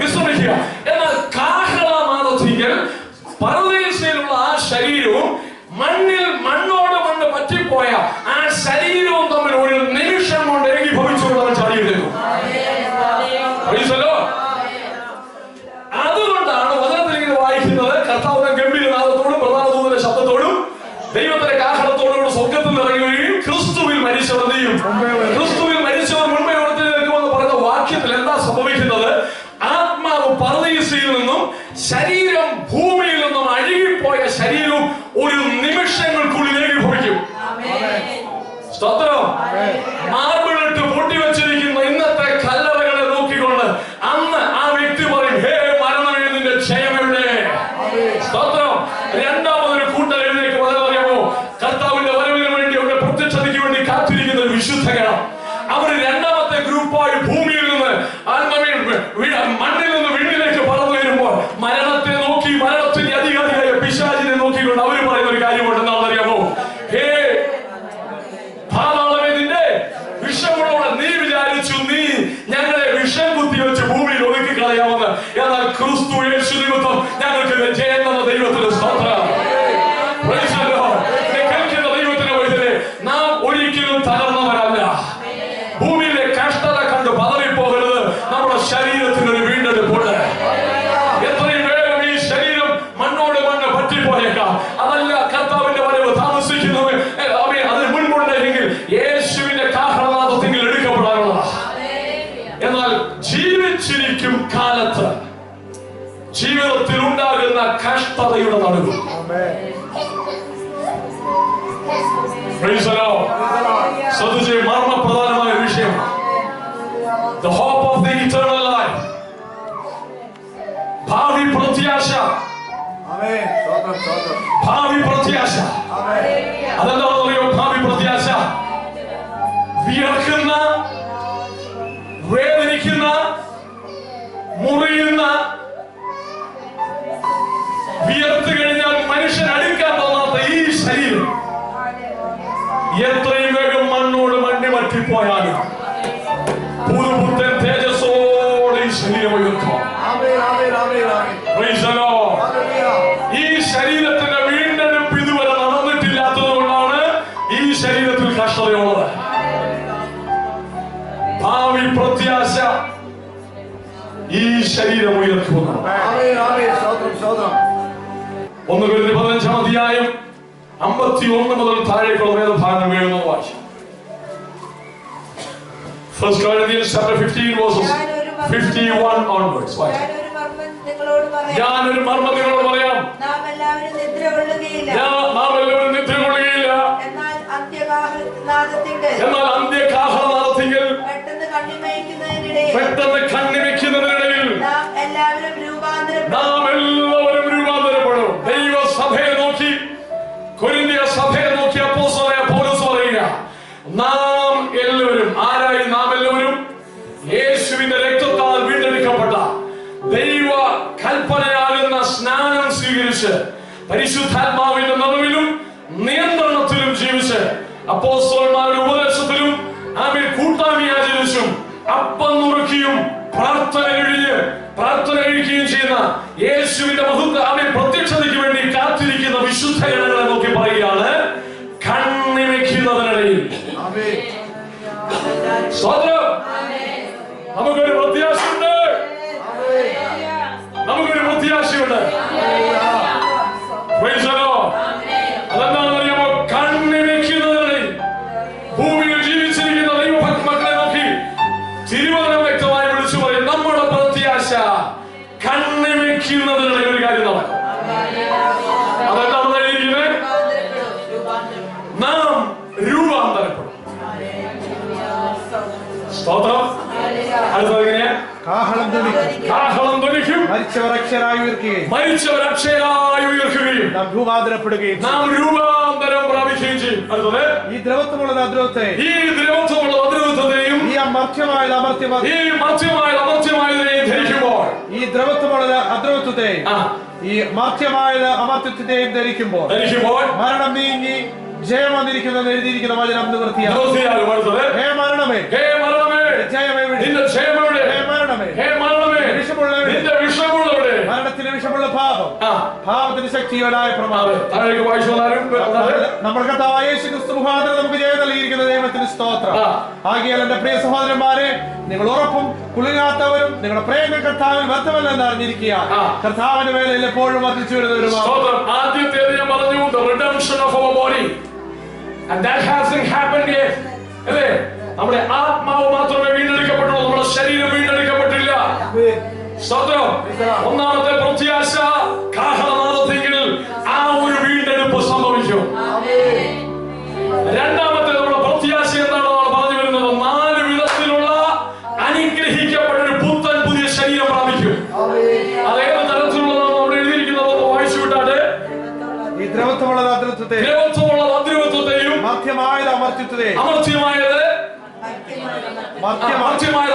വിശ്രമിക്കുക. എന്നാൽ കാഹളനാദത്തിൽ പരദീസയിലുള്ള ആ ശരീരവും മണ്ണോട് മണ്ണ് പറ്റിപ്പോയ ആ ശരീരവും തമ്മിൽ ഒരു നിമിഷം കൊണ്ട് ഏകീഭവിച്ചുകൊണ്ടവൻ ചാടിയിരുന്നു. അതുകൊണ്ടാണ് വചനത്തിൽ ഇങ്ങനെ വായിക്കുന്നത്, കർത്താവിന്റെ ഗംഭീരനാദത്തോടും പ്രധാന ദൂതന്റെ ശബ്ദത്തോടും ദൈവത്തിന്റെ കാഹളത്തോടും സ്വർഗ്ഗത്തിൽ ഇറങ്ങുകയും ക്രിസ്തുവിൽ മരിച്ചവർ ചെയ്യും. ക്രിസ്തുവിൽ മരിച്ചവർ മുൻപേ ഉയർത്തെഴുന്നേൽക്കുമെന്ന് പറയുന്ന വാക്യത്തിൽ എന്താ സംഭവിക്കുന്നത്? ആത്മാവ് പരദീസയിൽ നിന്നും ശരീരം ഭൂമിയിൽ നിന്നും അഴുകിപ്പോയ ശരീരവും ഒരു നിമിഷങ്ങൾക്കുള്ളിൽ ഏകീഭവിക്കും. സ്തോത്രം. മാർബിളിട്ട് പൊട്ടിവെച്ചിരിക്കുന്ന ഇന്നത്തെ കല്ലറകളെ നോക്കിക്കൊണ്ട് അന്ന് ആ വ്യക്തി പറയും, ഹേ മരണമേ, നിന്റെ ക്ഷയം എവിടെ? സ്തോത്രം. രണ്ടാമതൊരു കൂട്ടർ എഴുന്നേക്ക് പറയാമോ? കർത്താവിന്റെ വരവിന് വേണ്ടി അവരുടെ പ്രത്യക്ഷതയ്ക്ക് വേണ്ടി കാത്തിരിക്കുന്ന ഒരു വിശുദ്ധഗണം. അവർ രണ്ടാമത്തെ ഗ്രൂപ്പായി ഭൂമിയിൽ നിന്ന് മണ്ണിൽ നിന്ന് വീട്ടിലേക്ക് പറന്നു വരുമ്പോൾ മരണത്തെ നോക്കി, മരണത്തിന്റെ അധികാരിയായ പിശാചിനെ നോക്കിക്കൊണ്ട് അവർ പറയുന്ന ഒരു കാര്യമുണ്ട്. എന്താണെന്നറിയാമോ? ഹേ പാതാളമേ, നിന്റെ വിഷമുള്ളവർ, നീ വിചാരിച്ചു നീ ഞങ്ങളെ വിഷം കുത്തിവെച്ച് ഭൂമിയിൽ ഒതുക്കി കളയാമെന്ന്. എന്നാൽ ക്രിസ്തു യേശു നിമിത്തം ഞങ്ങൾക്ക് ജയം തന്ന ദൈവത്തിന് സ്തോത്രം. കേൾക്കുന്ന ദൈവത്തിന് വൈദ്യരെ, നാം ഒരിക്കലും തകർന്നവരല്ല. ഭൂമിയിലെ കഷ്ടത കണ്ട് പതറിപ്പോകരുത്. നമ്മുടെ ശരീരത്തിനൊരു വീണ്ടെടുപ്പുണ്ട്. എത്രയും വേഗം ഈ ശരീരം മണ്ണോട് മണ്ണ് പറ്റിപ്പോയേക്കാം. അതല്ല കർത്താവിന്റെ വരവ് താമസിക്കുന്നത് അതിന് മുൻപുണ്ടെങ്കിൽ യേശുവിന്റെ കാഹളനാദത്തിൽ എടുക്കപ്പെടാനുള്ള. എന്നാൽ ജീവിച്ചിരിക്കും കാലത്ത് ജീവിതത്തിൽ ഉണ്ടാകുന്ന കഷ്ടതയുടെ നടുവിൽ ശ്രദ്ധിച്ച് മർമ്മപ്രധാനമായ വിഷയം, the hope of the eternal life, ഭാവി പ്രത്യാശ. ഭാവി പ്രത്യാശ അതെന്താണെന്നറിയോ? ഭാവി പ്രത്യാശ വിയർക്കുന്ന, വേദനിക്കുന്ന, മുറിയുന്ന, വിയർത്ത് കഴിഞ്ഞാൽ മനുഷ്യൻ അടുക്കാൻ തോന്നാത്ത ഈ ശരീരം എത്രയും വേഗം മണ്ണോട് മണ്ണി പറ്റിപ്പോയാലും പുതുപുത്തൻ തേജസ്സോടെ ഈ ശരീരം ഉയർത്തും. ഈ ശരീരത്തിന്റെ വീണ്ടെടുപ്പ് ഇതുവരെ നടന്നിട്ടില്ലാത്തത് കൊണ്ടാണ് ഈ ശരീരത്തിൽ കഷ്ടതയുള്ളത്. ഭാവി പ്രത്യാശ ഈ ശരീരം ഉയർത്തുന്നു. 1 Corinthians 15 അധ്യായം 51 മുതൽ താഴേക്കുള്ള വേദഭാഗങ്ങൾ വേണമെന്ന് വായിച്ചു. 1 Corinthians chapter 15 verses 51 onwards. ഞാനൊരു മർമ്മം നിങ്ങളോട് പറയാം. നാം എല്ലാവരും നിദ്ര കൊള്ളുകയില്ല. എന്നാൽ അന്ത്യകാഹളനാദത്തിങ്കൽ പെട്ടെന്ന് കണ്ണിമയ്ക്കുന്നതിനിടയിൽ നാം എല്ലാവരും രൂപാന്തരപ്പെടും. ദൈവസഭയെ നോക്കി, കൊരിന്ത്യ സഭയെ നോക്കി അപ്പോസ്തലനായ പൗലോസ് പറയുക, നാം എല്ലാവരും ആരായി? നാം എല്ലാവരും യേശുവിന്റെ രക്തത്താൽ വീണ്ടെടുക്കപ്പെട്ട ദൈവ കൽപ്പനയാകുന്ന സ്നാനം സ്വീകരിച്ച് പരിശുദ്ധാത്മാവിന്റെ നിറവിലും നിയന്ത്രണത്തിലും ജീവിച്ച് അപ്പോസ്തലന്മാരുടെ ഉപദേശത്തിലും ആമേൻ കൂട്ടായ്മ ആചരിച്ചും അപ്പം നുറുക്കിയും പ്രാർത്ഥന കഴിക്കുകയും ചെയ്യുന്ന യേശുവിന്റെ മഹത്വ ആമേൻ പ്രത്യക്ഷതയ്ക്ക് വേണ്ടി കാത്തിരിക്കുന്ന വിശുദ്ധ ജനങ്ങളെ നോക്കി പറയുകയാണ്, കണ്ണിമയ്ക്കുന്നതിനിടയിൽ നമുക്കൊരു പ്രത്യാശയുണ്ട്. നമുക്കൊരു പ്രത്യാശയുണ്ട്. Praise the Lord. അതെന്താണെന്ന് എഴുതിയിരിക്കുന്നത്? നാം രൂപാന്തരപ്പെടും. സ്തോത്രം. അടുത്തത് എങ്ങനെയാ? കാഹളം ധ്വനിക്കും, മരിച്ചവർ അക്ഷരായി ഉയർക്കുകയും നാം രൂപാന്തരപ്പെടുകയും പ്രാപിക്കുകയും ചെയ്യും. അടുത്തത് ഈ ദ്രവത്വമുള്ളത് അദ്രവത്തെയും ഈ മർത്യമായത് അമർത്യമായതിനെയും ധരിക്കുമ്പോൾ ഈ ദ്രവത്വമുള്ളത് അദ്രവത്വത്തെയും ഈ മർത്യമായത് അമർത്യത്വത്തെയും ധരിക്കുമ്പോൾ മരണം നീങ്ങി ജയം വന്നിരിക്കുന്നു എഴുതിയിരിക്കുന്ന വചനം നിവൃത്തിയാകും. ഹേ മരണമേ, മരണത്തിന് വിഷമുള്ള പാപം, പാപത്തിന് ശക്തിയോടായ പ്രമാണം. നമ്മുടെ കർത്താവായ യേശു ക്രിസ്തു മുഖാന്തരം നമുക്ക് ജയം നൽകിയിരിക്കുന്ന ദൈവത്തിന് സ്തോത്രം. ആകയാൽ എന്റെ പ്രിയ സഹോദരന്മാരെ, നിങ്ങൾ ഉറപ്പും കുളിരാത്തവരും നിങ്ങളുടെ പ്രേമ കർത്താവിൽ വ്യർത്ഥമല്ലെന്ന് അറിഞ്ഞിരിക്കുക. കർത്താവിന്റെ വേലയിൽ എപ്പോഴും വർദ്ധിച്ചു വരുന്നവരുമാണ്. ആദ്യത്തേത് ഞാൻ പറഞ്ഞു, the redemption of our body, and that hasn't happened yet. അല്ലേ? നമ്മുടെ ആത്മാവ് മാത്രമേ വീണ്ടെടുക്കപ്പെട്ടുള്ളൂ, നമ്മുടെ ശരീരം വീണ്ടെടുക്കപ്പെട്ടില്ല. സ്തോത്രം. ഒന്നാമത്തെ പ്രത്യാശ കാഹളനാദത്തിൽ ആ ഒരു വീണ്ടെടുപ്പ് സംഭവിക്കും. രണ്ടാമത്തെ നമ്മുടെ പ്രത്യാശ എന്താണ് പറഞ്ഞു വരുന്നത്? 4 വിധത്തിലുള്ള അനുഗ്രഹിക്കപ്പെട്ട ഒരു പുത്തൻ പുതിയ ശരീരം പ്രാപിക്കും. അതേത് തരത്തിലുള്ളതാണ് അവിടെ എഴുതിയിരിക്കുന്നത്? വായിച്ചു വിട്ടാട്ടെ. ഈ ദ്രവത്വമുള്ളത് അദ്രവത്വത്തെയും മർത്യമായത് അമർത്യത്വത്തെയും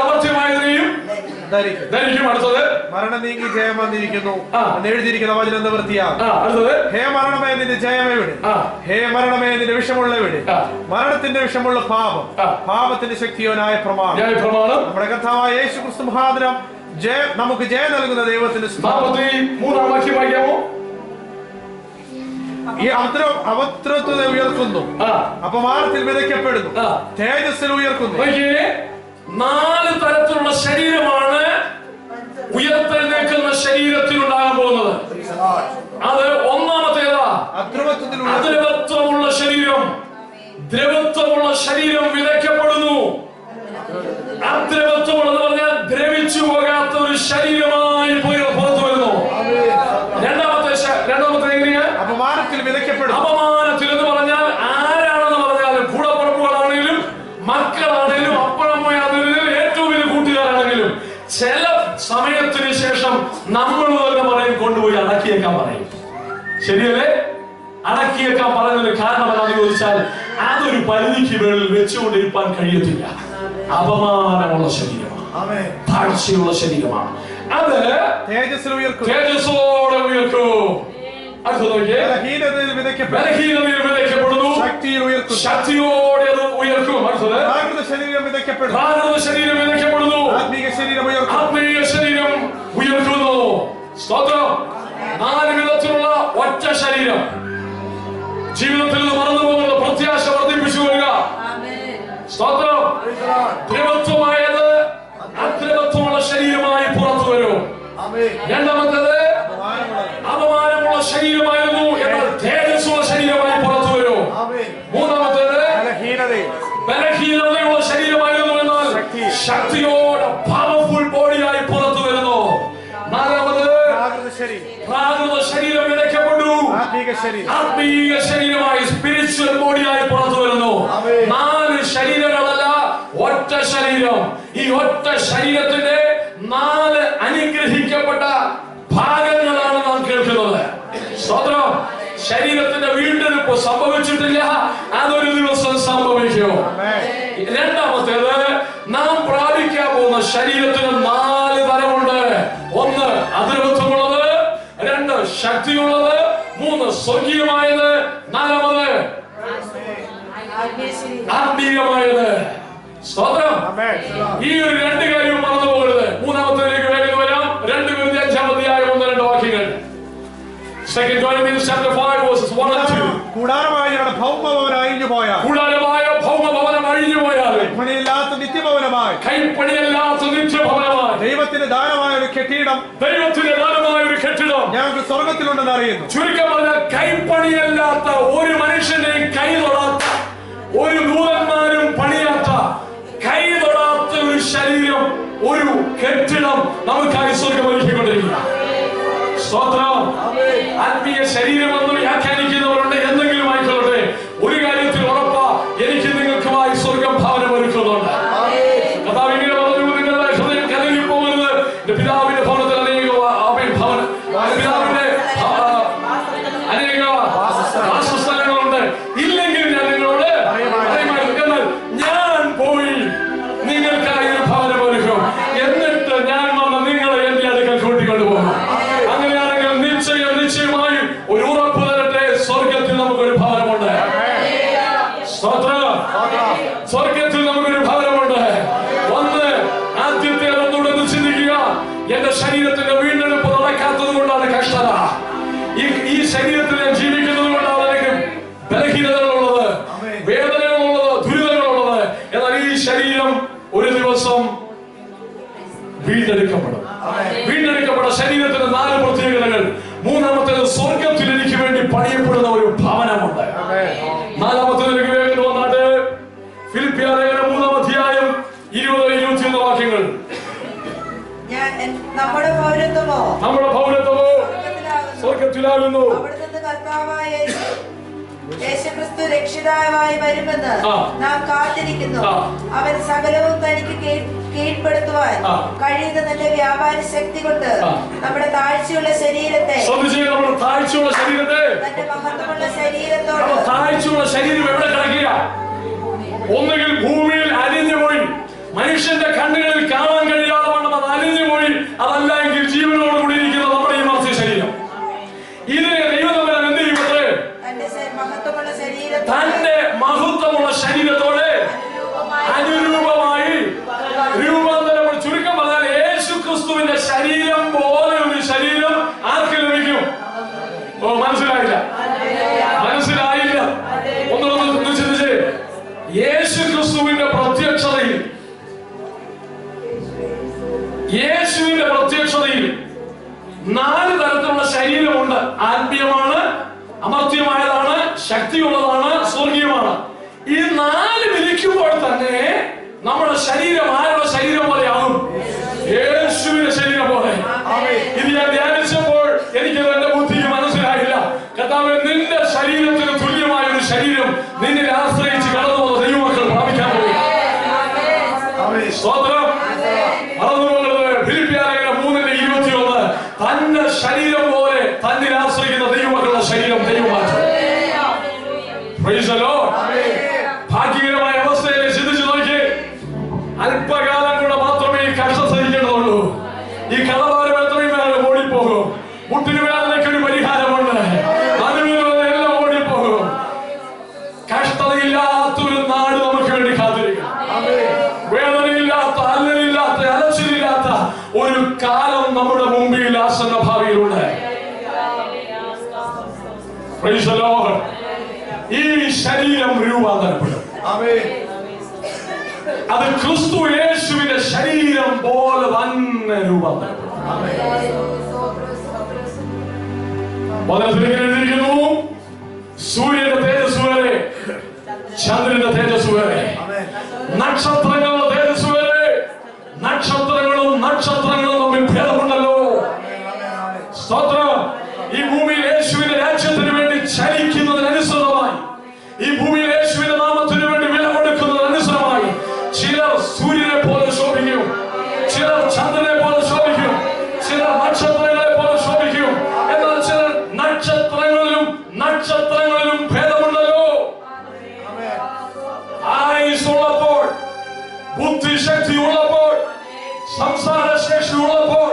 അമർത്യമായതിനെയും ധരിക്കും. അടുത്തത് മരണം നീങ്ങി ജയം വന്നിരിക്കുന്നു എന്ന് എഴുതിയിരിക്കുന്ന വചനം നിവൃത്തിയാകും. അടുത്തത് ഹേ മരണമേ നിന്റെ ജയം എവിടെ? ഹേ മരണമേ നിന്റെ വിഷമുള്ള എവിടെ? മരണത്തിന്റെ വിഷമുള്ള പാപം, പാപത്തിന്റെ ശക്തിയോനായ പ്രമാണം. നമ്മുടെ കർത്താവായ യേശു ക്രിസ്തു മുഖാന്തരം നമുക്ക് ജയം നൽകുന്ന ദൈവത്തിന്റെ മൂന്നാം വാക്യം വായിക്കാമോ? ഈ അവത്രത്വത്തെ ഉയർത്തുന്നു, അപമാനത്തിൽ വിതയ്ക്കപ്പെടുന്നു, തേജസ്സിൽ ഉയർത്തുന്നു. 4 തരത്തിലുള്ള ശരീരമാണ് ഉയർത്തെഴുന്നേൽക്കുന്ന ശരീരത്തിലുണ്ടാകാൻ പോകുന്നത്. അത് ഒന്നാമത്തേതാ? അദ്രവത്വമുള്ള ശരീരം. ദ്രവത്വമുള്ള ശരീരം വിതയ്ക്കപ്പെടുന്നു. അദ്രവത്വമുള്ളത് പറഞ്ഞാൽ ദ്രവിച്ചു പോകാത്ത ഒരു ശരീരമായി പുറത്തു വരുന്നു. രണ്ടാമത്തെ എങ്ങനെയാ? അപമാനത്തിൽ വിതയ്ക്കപ്പെടും. അപമാനത്തിൽ എന്ന് പറഞ്ഞാൽ ആരാണെന്ന് പറഞ്ഞാലും, കൂടപ്പുറപ്പുകളാണെങ്കിലും മക്കളാണെങ്കിലും അപ്പഴമ്മയാണെങ്കിലും ഏറ്റവും വലിയ കൂട്ടുകാരാണെങ്കിലും ചില സമയത്തിന് ശേഷം നമ്മൾ തന്നെ പറയും കൊണ്ടുപോയി അടക്കിയേക്കാൻ പറയും. ശരിയല്ലേ? അടക്കിയേക്കാൻ പറയുന്നതിന് കാരണം എന്താണെന്ന് ചോദിച്ചാൽ അതൊരു പരിധിക്ക് മേളിൽ വെച്ചുകൊണ്ടിരിക്കാൻ കഴിയത്തില്ല. അപമാനമുള്ള ശരീരമാണ്, താഴ്ചയുള്ള ശരീരമാണ്. അത് തേജസ്സോടെ ഉയർക്കും. ബലഹീനതയിൽ വിതയ്ക്കപ്പെടുന്നു, ശക്തിയോടെ അത് ഉയർക്കും. പ്രാകൃത ശരീരം വിതയ്ക്കപ്പെടുന്നു, ആത്മീയ ശരീരം ഉയർക്കുന്നു. സ്തോത്രം. 4 വിധത്തിലുള്ള ഒറ്റ ശരീരം. ജീവിതത്തിൽ നിന്ന് മറന്നു പോകുന്ന പ്രത്യാശ വർദ്ധിപ്പിച്ചു വരിക. സ്തോത്രം. ദ്രവത്വമായത് അദ്രവത്വമുള്ള ശരീരമായി പുറത്തു വരും. രണ്ടാമത്തേത് അപമാനമുള്ള ശരീരമായിരുന്നു, എന്നാൽ തേജസ്സുള്ള ശരീരമായി പുറത്തു വരും. മൂന്നാമത്തേത് ബലഹീനതയുള്ള ശരീരമായിരുന്നു, എന്നാൽ ശക്തിയോടെ പവർഫുൾ ബോഡിയായി പുറത്തു വരുന്നു. നാലാമത് പ്രാകൃത ശരീരം വിതയ്ക്കപ്പെട്ടു, ആത്മീയ ശരീരമായി സ്പിരിച്വൽ ബോഡിയായി പുറത്തു വരുന്നു. 4 ശരീരങ്ങളല്ല, ഒറ്റ ശരീരം. ഈ ഒറ്റ ശരീരത്തിന്റെ 4 അനുഗ്രഹിക്കപ്പെട്ട ഭാഗങ്ങളാണ് നാം കേൾക്കുന്നത്. സ്തോത്രം. ശരീരത്തിന്റെ വീണ്ടെടുപ്പ് സംഭവിച്ചിട്ടില്ല, അതൊരു ദിവസം സംഭവിക്കും. രണ്ടാമത്തേത്, നാം പ്രാപിക്കാൻ പോകുന്ന ശരീരത്തിന് 4 തരമുണ്ട്. 1 അദ്രവത്വമുള്ളത്, 2 ശക്തിയുള്ളത്, 3 സ്വർഗീയമായത്, 4 ആത്മീയമായത്. സ്തോത്രം. ഈ ഒരു 2 കാര്യവും മറന്നു പോകരുത്. മൂന്നാമത്തേക്ക് വേഗം വരാം. 2 Corinthians 1-2 വാക്യങ്ങൾ. 2 Corinthians 5:1-2. കൂടാരമായ ഭൗമഭവനം അഴിഞ്ഞു പോയാൽ, കൈപ്പണിയില്ലാത്ത നിത്യഭവനമായി, ദൈവത്തിന്റെ ദാനമായ ഒരു കെട്ടിടം ഞങ്ങൾക്ക് സ്വർഗത്തിലുണ്ടെന്ന് അറിയുന്നു. ചുരുക്കം പറഞ്ഞാൽ കൈപ്പണിയല്ലാത്ത ഒരു മനുഷ്യന്റെയും കൈ തൊടാത്ത, ഒരു ദൂതന്മാരും പണിയാത്ത, കൈ തൊടാത്ത ഒരു ശരീരം, ഒരു കെട്ടിടം നമുക്കായി സ്വർഗം ഒരുക്കിക്കൊണ്ടിരിക്കുക. സ്തോത്രം. ആത്മീയ ശരീരമെന്ന് വ്യാഖ്യാനിക്കുന്നവരുണ്ട്. എന്തെങ്കിലും ആയിക്കൊള്ളട്ടെ, ഒരു കാര്യത്തിൽ ഉറപ്പാ, എനിക്ക് നിങ്ങൾക്കുമായി സ്വർഗം ഭവനം ഒരുക്കുന്നുണ്ട്. കർത്താവ് ഇങ്ങനെ പറഞ്ഞു, നിങ്ങളുടെ ഹൃദയം കലങ്ങി പോകരുത്. എന്റെ പിതാവിന്റെ ഭവനത്തിൽ അനേക വാസസ്ഥലങ്ങളുണ്ട്. ഇല്ലെങ്കിൽ ഞാൻ നിങ്ങളോട് എന്നാൽ ഞാൻ പോയി നിങ്ങൾക്കായി ഒരു ഭവനം ഒരുക്കും. എന്നിട്ട് ഞാൻ വന്ന് നിങ്ങളെ എന്റെ അടുക്കൽ കൂട്ടിക്കൊണ്ടുപോകും. അങ്ങനെയാണെങ്കിൽ നിശ്ചയമായി ഒരു ഉറപ്പ് തരട്ടെ, സ്വർഗത്തിൽ നമുക്കൊരു ഭവനമുണ്ട്. സ്വർഗത്തിൽ നമുക്കൊരു ഭവനമുണ്ട്. ഒന്ന്, ആദ്യത്തെ ഒന്നുകൂടെ ചിന്തിക്കുക. എന്റെ ശരീരത്തിന്റെ വീണ്ടെടുപ്പ് നടക്കാത്തത് കൊണ്ടാണ് കഷ്ടത. ഈ ശരീരത്തിൽ ഞാൻ ജീവിക്കുന്നത് കൊണ്ടാണ് എനിക്ക് ബലഹീനതകളുള്ളത്, വേദനകളുള്ളത്, ദുരിതങ്ങളുള്ളത്. എന്നാൽ ഈ ശരീരം ഒരു ദിവസം വീണ്ടെടുക്കപ്പെടും. വീണ്ടെടുക്കപ്പെട്ട ശരീരത്തിന് 4 പ്രത്യേകതകൾ. മൂന്നാമത്തേത്, സ്വർഗത്തിൽ എനിക്ക് വേണ്ടി പണിയപ്പെടുന്ന ഒരു ഭവനമുണ്ട്. നാലാമത്തേത് എനിക്ക് വേണ്ടി വന്നാട്ട് ഫിലിപ്പിയർ ലേഖനം 3-ാം അധ്യായം 20-21 വാക്യങ്ങൾ. നമ്മുടെ പൗരത്വമോ സ്വർഗത്തിലാകുന്നു. അവിടുന്ന് കർത്താവായ യേശുക്രിസ്തു രക്ഷിതാവായി വരുമെന്ന് നാം കാത്തിരിക്കുന്നു. അവൻ സകലവും തനിക്ക് കീഴ്പ്പെടുത്തുവാൻ കഴിയുന്ന തന്റെ വ്യാപാര ശക്തി കൊണ്ട് നമ്മുടെ താഴ്ചയുള്ള ശരീരത്തെ തന്റെ മഹത്വമുള്ള ശരീരത്തോട്. താഴ്ചയുള്ള ശരീരം എവിടെ കിടക്കുക? ഒന്നുകിൽ ഭൂമിയിൽ അലിഞ്ഞുപോയി, മനുഷ്യന്റെ കണ്ണുകളിൽ കാണാൻ കഴിയാതെ വണ്ണം അത് അലിഞ്ഞുപോയി. അതല്ല എങ്കിൽ ജീവനോടുകൂടി ഇരിക്കുന്ന നമ്മുടെ ഈ മർത്തി ശരീരം. ഇതിനെ ദൈവതമ്പുരാൻ എന്ത് ചെയ്യുമത്രേ? തന്റെ മഹത്വമുള്ള ശരീരത്തോടെ അനുരൂപമായി രൂപാന്തരം. ചുരുക്കം പറഞ്ഞാൽ യേശുക്രിസ്തുവിന്റെ ശരീരം പോലെ ഒരു ശരീരം ആർക്ക് ലഭിക്കും? മനസ്സിലായില്ല. ഒന്നുകൂടെ ചിന്തിച്ച്, യേശുക്രിസ്തുവിന്റെ പ്രത്യക്ഷതയിൽ 4 തരത്തിലുള്ള ശരീരമുണ്ട്. ആത്മീയമാണ്, അമർത്യമായതാണ്, ശക്തിയുള്ളതാണ്, സ്വർഗീയമാണ്. ഈ 4 വിളിക്കുമ്പോൾ തന്നെ നമ്മുടെ ശരീരം ആരുടെ ശരീരം പോലെയാകും? യേശുവിന്റെ ശരീരം പോലെ. ഇത് ഞാൻ ധ്യാനിച്ചപ്പോൾ എനിക്ക് എന്റെ ബുദ്ധിക്ക് മനസ്സിലായില്ല. കർത്താവേ, നിന്റെ ശരീരത്തിന് തുല്യമായ ഒരു ശരീരം നിന്നെ ആശ്രയിച്ച് കടന്നു വന്ന ദൈവമക്കൾ പ്രാപിക്കാൻ പോയി. സ്തോത്രം. ഫിലിപ്പിയർ ലേഖനം 3:21 തന്റെ ശരീരം പോലെ തന്നിൽ ആശ്രയിക്കുന്ന ദൈവമക്കളുടെ ശരീരം ദൈവമാക്കും. ഭാഗ്യകരമായ അവസ്ഥയെ ചിന്തിച്ചു നോക്കി. അല്പകാലം കൂടെ മാത്രമേ ഈ കഷ്ട സഹിക്കേണ്ടതുള്ളൂ. ഈ കടഭാരം എത്രയും വേഗം ഓടിപ്പോകും. മുട്ടിന് വേദനയ്ക്കൊരു പരിഹാരമുണ്ട്. എല്ലാം ഓടിപ്പോകും. കഷ്ടതയില്ലാത്തൊരു നാട് നമുക്ക് വേണ്ടി കാത്തിരിക്കും. വേദനയില്ലാത്ത, അല്ലലില്ലാത്ത, അലച്ചിലില്ലാത്ത ഒരു കാലം നമ്മുടെ മുമ്പിൽ ആസന്ന ഭാവിയിലുണ്ട്. ഈ ശരീരം രൂപാന്തരപ്പെടും. അത് ക്രിസ്തു യേശുവിന്റെ ശരീരം പോലെ തന്നെ രൂപാന്തരപ്പെടും. സൂര്യന്റെ തേജസ് വരെ, ചന്ദ്രന്റെ തേജസ് വരെ, നക്ഷത്രങ്ങളുടെ തേജസ് വരെ. നക്ഷത്രങ്ങളും തമ്മിൽ ഭേദമുണ്ടല്ലോ. സ്തോത്രം. ഈ ഭൂമിയിൽ യേശുവിന്റെ രാജ്യത്തിന് വേണ്ടി ചലിക്കുന്നതിനനുസൃതമായി, ഈ ഭൂമിയിൽ യേശുവിന്റെ നാമത്തിന് വേണ്ടി വില കൊടുക്കുന്നതിനനുസൃതമായി ചിലർ സൂര്യനെ പോലെ ശോഭിക്കും, ചിലർ ചന്ദ്രനെ പോലെ ശോഭിക്കും, ചിലർ നക്ഷത്രങ്ങളെ പോലെ ശോഭിക്കും. എന്നാൽ ചിലർ നക്ഷത്രങ്ങളിലും ഭേദമുണ്ടല്ലോ. ആയുസ്സുള്ളപ്പോൾ, ബുദ്ധിശക്തി ഉള്ളപ്പോൾ, സംസാരശേഷി ഉള്ളപ്പോൾ,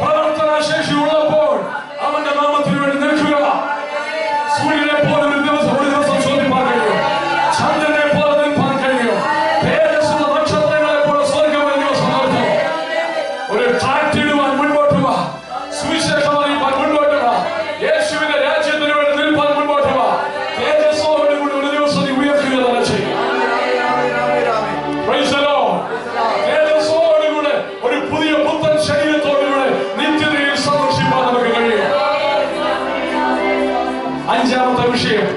പ്രവർത്തനശേഷി ഉള്ളപ്പോൾ അവന്റെ നാമത്തിന് വേണ്ടി നിൽക്കുക. സൂര്യനെ പോലെ ഒരു ദിവസം ശോഭിപ്പാൻ കഴിയും, ചന്ദ്രനെ പോലെ നിൽപ്പാൻ കഴിയും, തേജസ്സുള്ള നക്ഷത്രങ്ങളെ പോലെ സ്വർഗം ഒരു ദിവസം നടത്തും. ഒരു ട്രാക്ട് ഇടുവാൻ മുൻപോട്ട് വാ, സുവിശേഷം അറിയിപ്പാൻ മുൻപോട്ട് വാ, യേശുവിന്റെ രാജ്യത്തിന് വേണ്ടി നിൽപ്പാൻ മുൻപോട്ട് വാ. തേജസ്സോടുകൂടി ഒരു ദിവസം നീ ഉയർത്തുക തന്നെ ചെയ്യും. തേജസ്സോടുകൂടെ ഒരു പുതിയ പുത്തൻ ശരീരത്തോടുകൂടെ നിത്യതയിൽ സന്തോഷിപ്പാൻ നമുക്ക് കഴിയും. 5-ാമത്തെ വിഷയം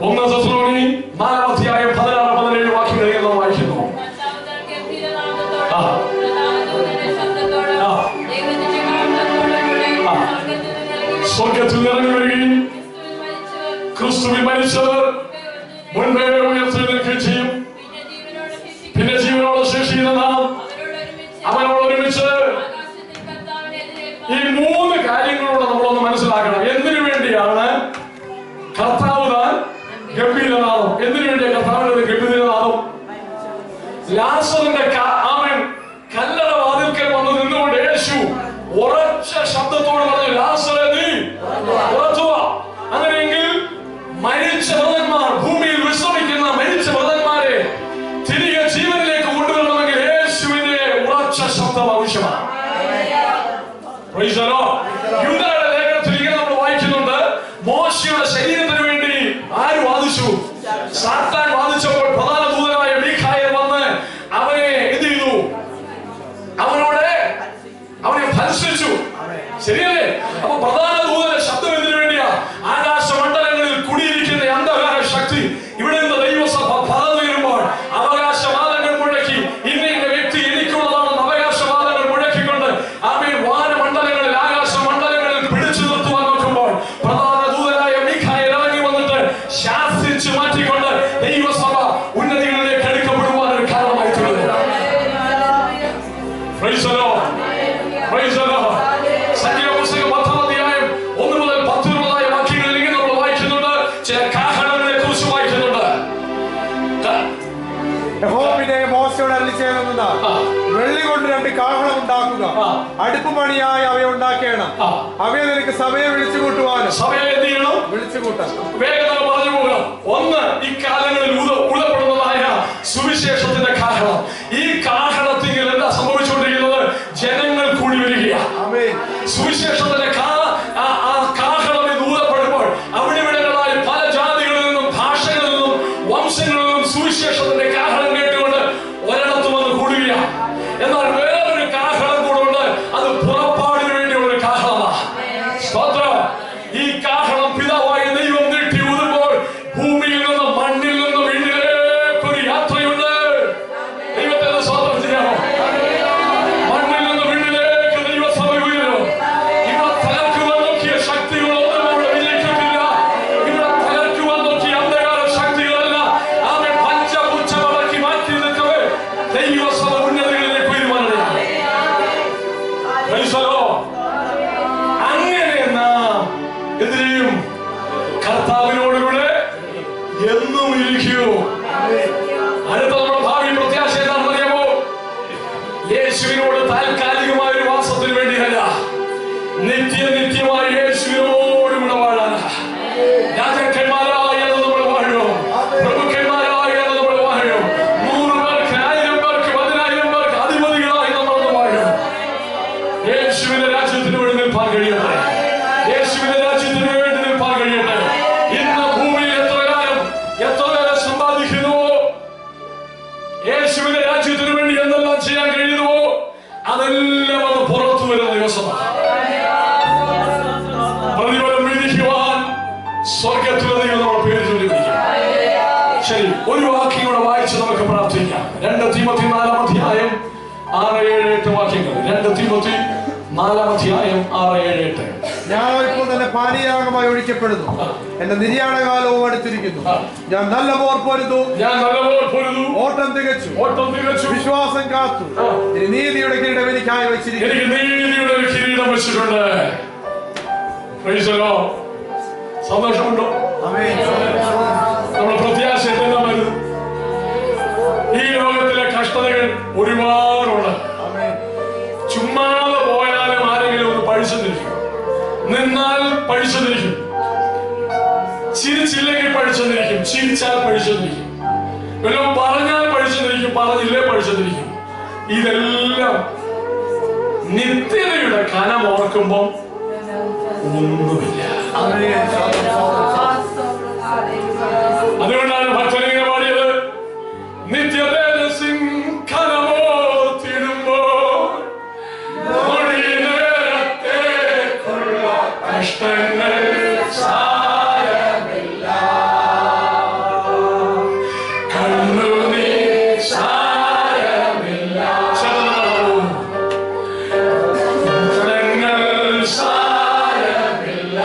1 തെസ്സലോനിക്കർ 4-ാം അധ്യായം 16-17 വാക്യങ്ങൾ നാം വായിക്കുന്നു. സ്വർഗത്തിൽ ഇറങ്ങി വരികയും ക്രിസ്തുവിൽ മരിച്ചവർ മുൻപേ ഉയർത്തെഴുന്നേൽക്കുകയും ചെയ്യും. പിന്നെ ജീവനോട് ശേഷിക്കുന്ന നാം അവനോട് ഒരുമിച്ച്. ഈ മൂന്ന് കാര്യങ്ങളോട് നമ്മളൊന്ന് മനസ്സിലാക്കണം. എന്തിനു വേണ്ടിയാണ് കർത്താവ് താൻ ഗംഭീരനാഥം? എന്തിനു വേണ്ടിയാണ് കർത്താവിന്റെ ഗംഭീരനാഥം? ലാസറിന്റെ അവൻ കല്ലറ വാതിൽക്കൽ വന്ന് നിന്നുകൊണ്ട് യേശു ഉറച്ച ശബ്ദത്തോട് പറഞ്ഞു, ലാസറേ നീ പുറത്തു വാ. അങ്ങനെയെങ്കിൽ മരിച്ച മൃതന്മാർ, ഭൂമിയിൽ വിശ്രമിക്കുന്ന മരിച്ച മൃതന്മാരെ തിരികെ ജീവനിലേക്ക് കൊണ്ടുവരണമെങ്കിൽ യേശുവിന്റെ ഉറച്ച ശബ്ദം ആവശ്യമാണ്. യൂദയുടെ ലേഖനത്തിൽ ഇങ്ങനെ നമ്മൾ വായിക്കുന്നുണ്ട്, മോശയുടെ ശരീരത്തിന് വേണ്ടി ആര് വാദിച്ചു? സാത്താൻ വാദിച്ചപ്പോൾ പ്രധാന ദൂതനായ മീഖായേൽ വന്ന് അവനെ എന്ത് ചെയ്തു? അവനെ ഭത്സിച്ചു. ശരിയല്ലേ? അപ്പൊ പ്രധാന ദൂതന്റെ ശബ്ദം എന്തിനു വേണ്ടിയാ? ആകാശമണ്ഡലങ്ങളിൽ കുടിയിരിക്കുന്ന അന്ധകാര ശക്തി ഇവിടെ നിന്ന് ദൈവസഭ പറഞ്ഞു വരുമ്പോൾ അവകാശവാദങ്ങൾ മുഴക്കി, ഇന്ന ഇന്ന വ്യക്തി എനിക്കുള്ളതാണെന്ന് അവകാശവാദങ്ങൾ മുഴക്കിക്കൊണ്ട് അവയെ വാനമണ്ഡലങ്ങളിൽ ആകാശമണ്ഡലങ്ങളിൽ പിടിച്ചു നിർത്തുവാൻ നോക്കുമ്പോൾ പ്രധാന ദൂതനായ മീഖായേൽ ഇറങ്ങി വന്നിട്ട് ശാസിച്ചു മാറ്റിക്കൊണ്ട് ദൈവസഭ ഉന്നതികളിലേക്ക് എടുക്കപ്പെടുവാൻ ഒരു കാരണമായി തീർന്നു. സംഖ്യാപുസ്തകം 10-ാം അധ്യായം 1 മുതൽ 10 വരെയുള്ള വാക്യങ്ങളിൽ ഇങ്ങനെ നമ്മൾ വായിക്കുന്നുണ്ട്. ചില കാഹളങ്ങളെ കുറിച്ച് വായിക്കുന്നുണ്ട്. യഹോവ മോശയോട് അരുളിച്ചെയ്തത്, വെള്ളി കൊണ്ട് 2 കാഹളം ഉണ്ടാക്കുക, അടുപ്പ് പണിയായി അവയെ ഉണ്ടാക്കണം. അവയെ നിനക്ക് സഭയെ വിളിച്ചു കൂട്ടുവാനും. സഭയെ എന്ത് ചെയ്യണം? വിളിച്ചു കൂട്ടാൻ. വേഗത പറഞ്ഞു പോകണം. ഒന്ന്, ഈ കാലങ്ങളിൽ ഊതപ്പെടുന്നതായ സുവിശേഷത്തിന്റെ കാഹളം. ഈ കാഹളത്തിൽ എന്താ സംഭവിച്ചുകൊണ്ടിരിക്കുന്നത്? ജനങ്ങൾ കൂടി വരികയാണ്. സുവിശേഷത്തിന്റെ കാഹളം ഊതപ്പെടുമ്പോൾ അവിടെ ഇവിടെകളായി പല ജാതികളിൽ നിന്നും ഭാഷകളിൽ നിന്നും വംശങ്ങളിൽ നിന്നും സുവിശേഷത്തിന്റെ കാഹളം കേട്ടുകൊണ്ട് ഒരിടത്ത് വന്ന് കൂടുകയാണ്. എന്നാൽ വേറൊരു കാഹളം കൂടെ ഉണ്ട്. അത് പുറപ്പാടിന് വേണ്ടിയുള്ള ഒരു കാഹളമാണ്. സ്തോത്രം. ഈ കാഹളം പിതാവായ ദൈവം നീട്ടി ഊതുമ്പോൾ ഭൂമിയിൽ നിന്ന് മണ്ണിൽ നിന്ന് വീട്ടിലേക്കൊരു യാത്രയുണ്ട്. ദൈവത്തെ സ്തോത്രം ചെയ്യാമോ? മണ്ണിൽ നിന്ന് വീട്ടിലേക്ക് ദൈവസഭ ഉയരും. ഇവിടെ തകർക്കുവാൻ നോക്കിയ ശക്തികളൊന്നും അവിടെ വിജയിക്കത്തില്ല. ഇവിടെ തകർക്കുവാൻ നോക്കിയ അന്ധകാര ശക്തികളല്ല. അവൻ പഞ്ചപുച്ഛമടക്കി മാറ്റി നിൽക്കവേ ദൈവസഭ ഉന്നതികളിലേക്ക് ഉയരുവാനാണ്. അങ്ങനെ നാം എന്തിനും കർത്താവിനോടുകൂടെ എന്നും ഇരിക്കൂ. അടുത്ത നമ്മുടെ ഭാവി പ്രത്യാശ എന്താണെന്ന് അറിയാമോ? യേശുവിനോട് താൽക്കാലികമായ ഒരു വാസത്തിന് വേണ്ടിയല്ല, നിത്യമായി യേശുവിനോട് കൂടെ വാഴാൻ. രാജാക്കന്മാരായ നമ്മൾ വാഴും, പ്രഭുക്കന്മാരായ നമ്മൾ വാഴും, 100 പേർക്ക് 1000 പേർക്ക് 10,000 പേർക്ക് അധിപതികളായി നമ്മൾ വാഴും. യേശുവിന്റെ രാജ്യത്തിന് വേണ്ടി നിൽപ്പാൻ കഴിയട്ടെ. യേശുവിന്റെ രാജ്യത്തിന് വേണ്ടി നിൽപ്പാൻ കഴിയട്ടെ. ഇന്ന് ഭൂമിയിൽ എത്ര കാലം സമ്പാദിക്കുന്നുവോ, യേശുവിന്റെ രാജ്യത്തിന് വേണ്ടി എന്തെല്ലാം ചെയ്യാൻ കഴിയുന്നുവോ അതെല്ലാം അത് പുറത്തു വരുന്ന ദിവസമാണ്. പ്രതിഫലം വിധിക്കുവാൻ സ്വർഗത്തിലെ ദൈവം നമ്മൾ പേര് ചൊല്ലിയിരിക്കും. ശരി, ഒരു വാക്യം കൂടെ വായിച്ച് നമുക്ക് പ്രാർത്ഥിക്കാം. 2 തീമോത്തി 4-ാം അധ്യായം 6, 7, 8 വാക്യങ്ങൾ. 2 തീമോത്തി 4-ാം അധ്യായം 6, 7, 8. ഞാൻ ഇപ്പോൾ തന്നെ പാനീയാഗമായി ഒഴിക്കപ്പെടുന്നു, എന്റെ നിര്യാണകാലവും അടുത്തിരിക്കുന്നു. ഞാൻ നല്ല പോർ പൊരുതു, ഓട്ടം തികച്ചു, വിശ്വാസം കാത്തു. ഇനി നീതിയുടെ കിരീടം എനിക്കായി വെച്ചിരിക്കുന്നു. സന്തോഷമുണ്ടോ? നമ്മുടെ പ്രത്യാശ എന്തായിരുന്നു? ഈ ലോകത്തിലെ കഷ്ടതകൾ ഒരുപാടുണ്ട്. ചുമ്മാതെ പോയാലും ആരെങ്കിലും ഒന്ന് പഴിച്ചെന്നിരിക്കും, നിന്നാൽ പഴിച്ചെന്നിരിക്കും, ചിരിച്ചില്ലെങ്കിൽ പഴിച്ചെന്നിരിക്കും, ചിരിച്ചാൽ പഴിച്ചെന്നിരിക്കും, വല്ലതും പറഞ്ഞാൽ പഴിച്ചെന്നിരിക്കും, പറഞ്ഞില്ലേ പഴിച്ചെന്നിരിക്കും. ഇതെല്ലാം നിത്യതയുടെ കനം ഓർക്കുമ്പോ ഒന്നുമില്ല. അതുകൊണ്ടാണ് ഭക്തനിങ്ങനെ പാടിയത്, നിത്യതേജസ്സിൻ കനമോർത്തിടുമ്പോ കഷ്ടങ്ങൾ സാരമില്ല, കണ്ണുനീർ സാരമില്ല, കഷ്ടങ്ങൾ സാരമില്ല.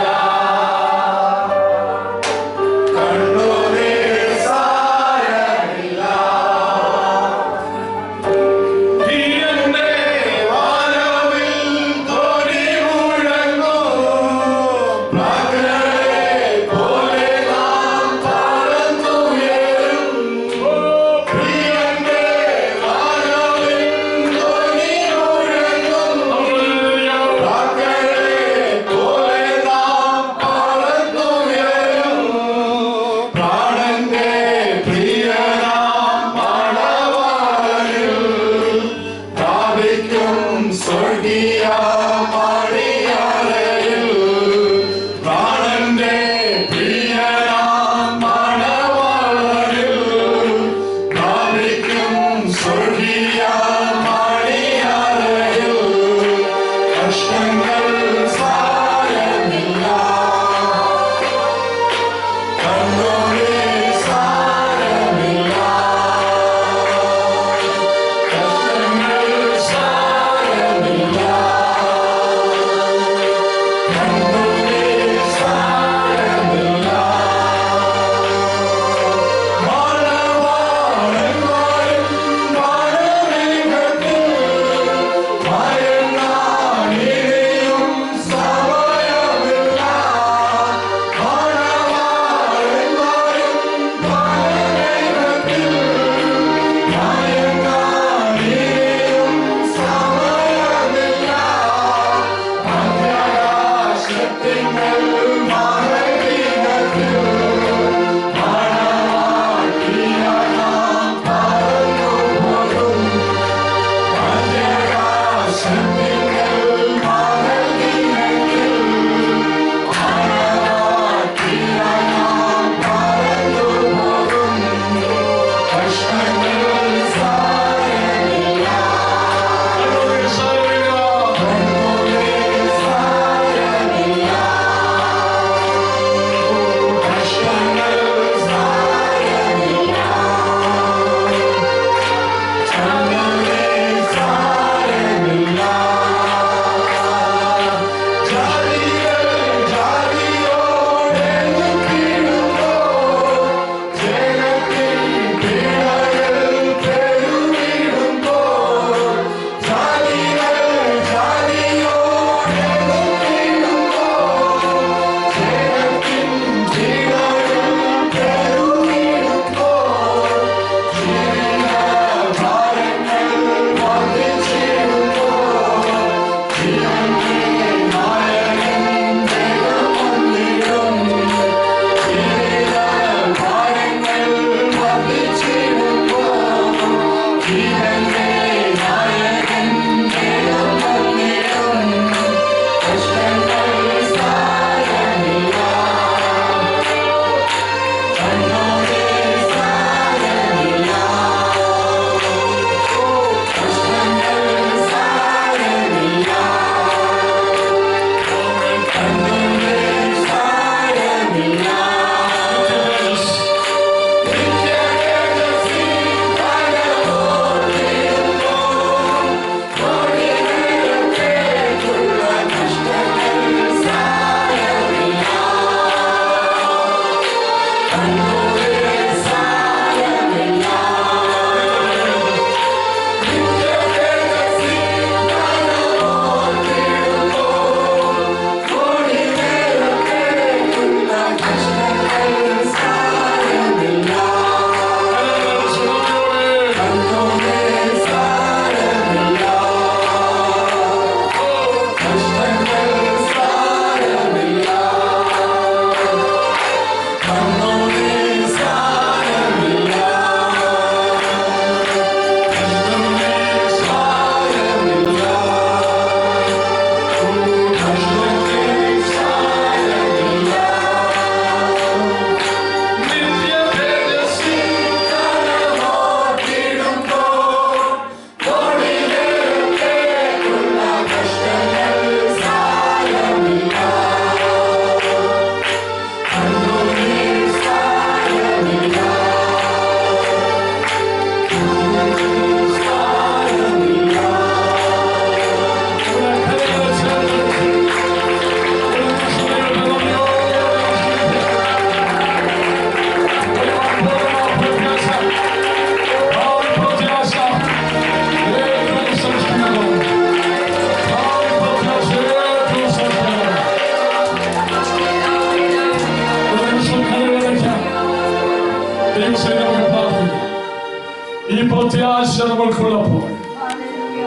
പ്രത്യാശ നമ്മൾക്കുള്ളപ്പോൾ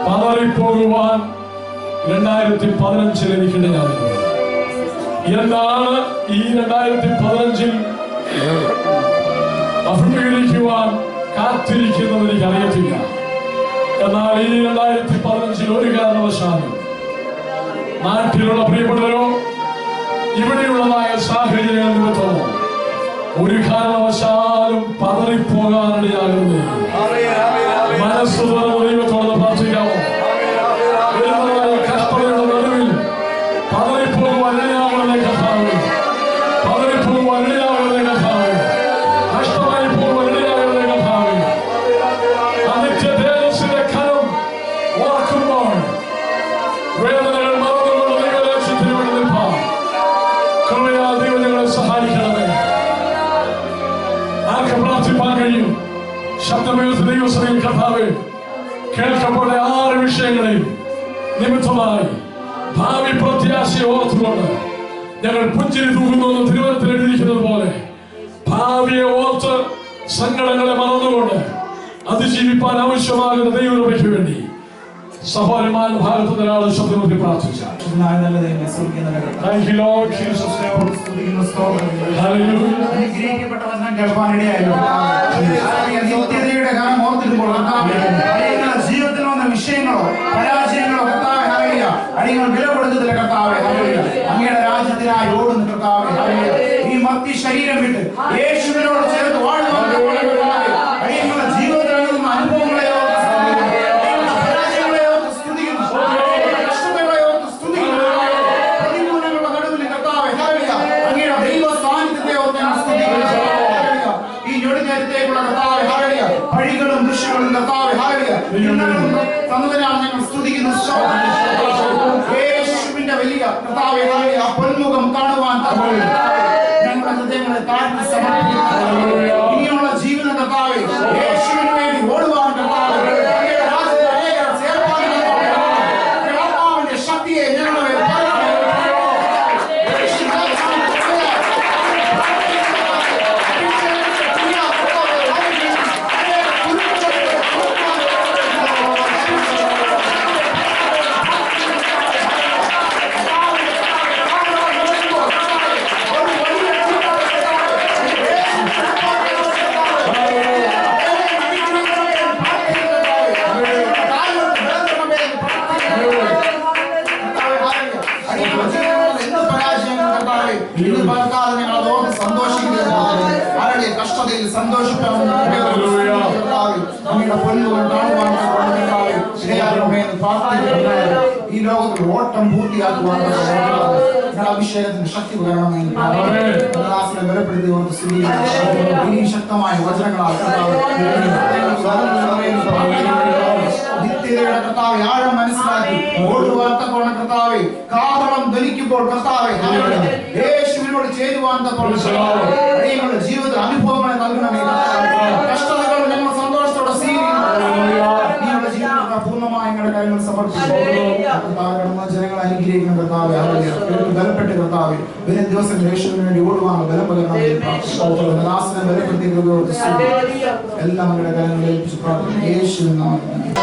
പതറിപ്പോകുവാൻ 2015 എനിക്കിടയാകുന്നത്. എന്താണ് ഈ 2015 അഭിമുഖീകരിക്കുവാൻ കാത്തിരിക്കുന്നത് എനിക്കറിയത്തില്ല. എന്നാൽ ഈ 2015 ഒരു കാരണവശാലും നാട്ടിലുള്ള പ്രിയപ്പെട്ടവരോ ഇവിടെയുള്ളതായ സാഹചര്യങ്ങൾ നിമിത്തമോ ഒരു കാരണവശാലും പതറിപ്പോകാനിടയാകുന്നത്. മനസ്സ് ദൈവത്തോട് പ്രാർത്ഥിക്കാമോ? കഷ്ടതയുടെ നടുവിൽ പതറിപ്പോകുവാൻ ഇടയാകുന്ന കർത്താവ്, പതറിപ്പോകുവാൻ ഇടയാകുന്ന കർത്താവ്, നഷ്ടമായി പോകുവാൻ ഇടയാകുന്ന കർത്താവ്, അനിത്യ തേജസ്സിന്റെ കനം ഓർക്കുമ്പോൾ വേദനകൾ മറന്നുകൊണ്ട് ദൈവലക്ഷ്യത്തിന് വേണ്ടി നിൽപ്പാൻ കൃപയാൽ ദൈവം ഞങ്ങളെ സഹായിക്കണമേ. ആർക്ക് പ്രാർത്ഥിപ്പാൻ കഴിയും? ശബ്ദമേൽത്ത് ദൈവസഭയിൽ കർത്താവേ, കേൾക്കപ്പെട്ട 6 വിഷയങ്ങളിൽ നിമിത്തമായി ഭാവി പ്രത്യാശയെ ഓർത്തുകൊണ്ട് ഞങ്ങൾ പുഞ്ചിരി തൂകുന്നു എന്ന് തിരുവനന്തപുരത്തിൽ എഴുതിയിരിക്കുന്നത് പോലെ ഭാവിയെ ഓർത്ത് സങ്കടങ്ങളെ മറന്നുകൊണ്ട് അതിജീവിപ്പാൻ ആവശ്യമാകുന്ന ദൈവകൃപയ്ക്ക് വേണ്ടി സഹോദരന്മാരുടെ ഭാഗത്ത് ഒരാൾ ശബ്ദത്തിൽ പ്രാർത്ഥിച്ചാൽ ജീവിതത്തിൽ വന്ന വിഷയങ്ങളോ പരാജയങ്ങളോ അടികൾ വിലപ്പെടുത്തത്തില്ല കർത്താവേ. അങ്ങയുടെ രാജ്യത്തിനായി ഓടുന്ന കർത്താവേ, ഈ മത്തി ശരീരം വിട്ട് യേശുവിനോട് ചേർത്ത് വാഴുവാൻ അടിയങ്ങളുടെ ജീവിതത്തിൽ അനുഭവങ്ങളെയോ പരാജയങ്ങളെയോ സ്തുതിക്കുന്നു, കഷ്ടതകളെയോ സ്തുതിക്കുന്നു, പ്രതികൂലങ്ങളുടെ നടുവിൽ കർത്താവേ അങ്ങയുടെ ദൈവ സാന്നിധ്യത്തെയോ സ്തുതിക്കുന്നു. ഈ ഞൊടിനേരത്തേക്കുള്ള കർത്താവേ വഴികളും ദൃശ്യങ്ങളും കർത്താവേ തന്നതിനാണ് ഞങ്ങൾ സ്തുതിക്കുന്നു. യേശുവിന്റെ വലിയ കർത്താവേ ആ പൊന്മുഖം കാണുവാൻ ഞങ്ങളുടെ ഹൃദയങ്ങളെ താഴ്ത്തി സമർപ്പിക്കുന്നു. ഇനിയുള്ള ജീവിതം കർത്താവേ യേശുവിന് വേണ്ടി ഓടുവാൻ കർത്താവേ കർത്താവിന്റെ ശക്തിയെ ഞങ്ങളെ കഷ്ടതയിൽ സന്തോഷിക്കാൻ ഈ ലോകത്തിൽ ഓട്ടം പൂർത്തിയാക്കുവാൻ അഭിഷേകത്തിന് ശക്തി പകരണമെന്ന് ബലപ്പെടുത്തി ഇനിയും ശക്തമായ വചനങ്ങളാൽ നിത്യതയുടെ കർത്താവെ ആഴം മനസ്സിലാക്കി ഓടുവാൻ തക്കവണ്ണം കർത്താവെ കാഹളം ധനിക്കുമ്പോൾ കർത്താവെ യേശുവിനോട് ചേരുവാൻ തക്കവണ്ണം ഞങ്ങളുടെ ജീവിതത്തിൽ അനുഭവങ്ങളെ നൽകണമേ. കഷ്ടതകൾ ഞങ്ങൾ സന്തോഷത്തോടെ സ്വീകരിക്കുന്ന ജീവിതത്തിൽ പൂർണ്ണമായി ഞങ്ങളുടെ കാര്യങ്ങൾ സമർപ്പിക്കുന്നു. ജനങ്ങളെ അനുഗ്രഹിക്കുന്ന കർത്താവെ ബലപ്പെട്ട് കർത്താവെ വരും ദിവസം യേശുവിന് വേണ്ടി ഓടുവാൻ ബലം പകരണമേ. ബലപ്പെടുത്തി എല്ലാം ഞങ്ങളുടെ കാര്യങ്ങൾ ഏൽപ്പിച്ച് പ്രാർത്ഥിക്കുന്നു യേശുവിൻ നാമത്തിൽ.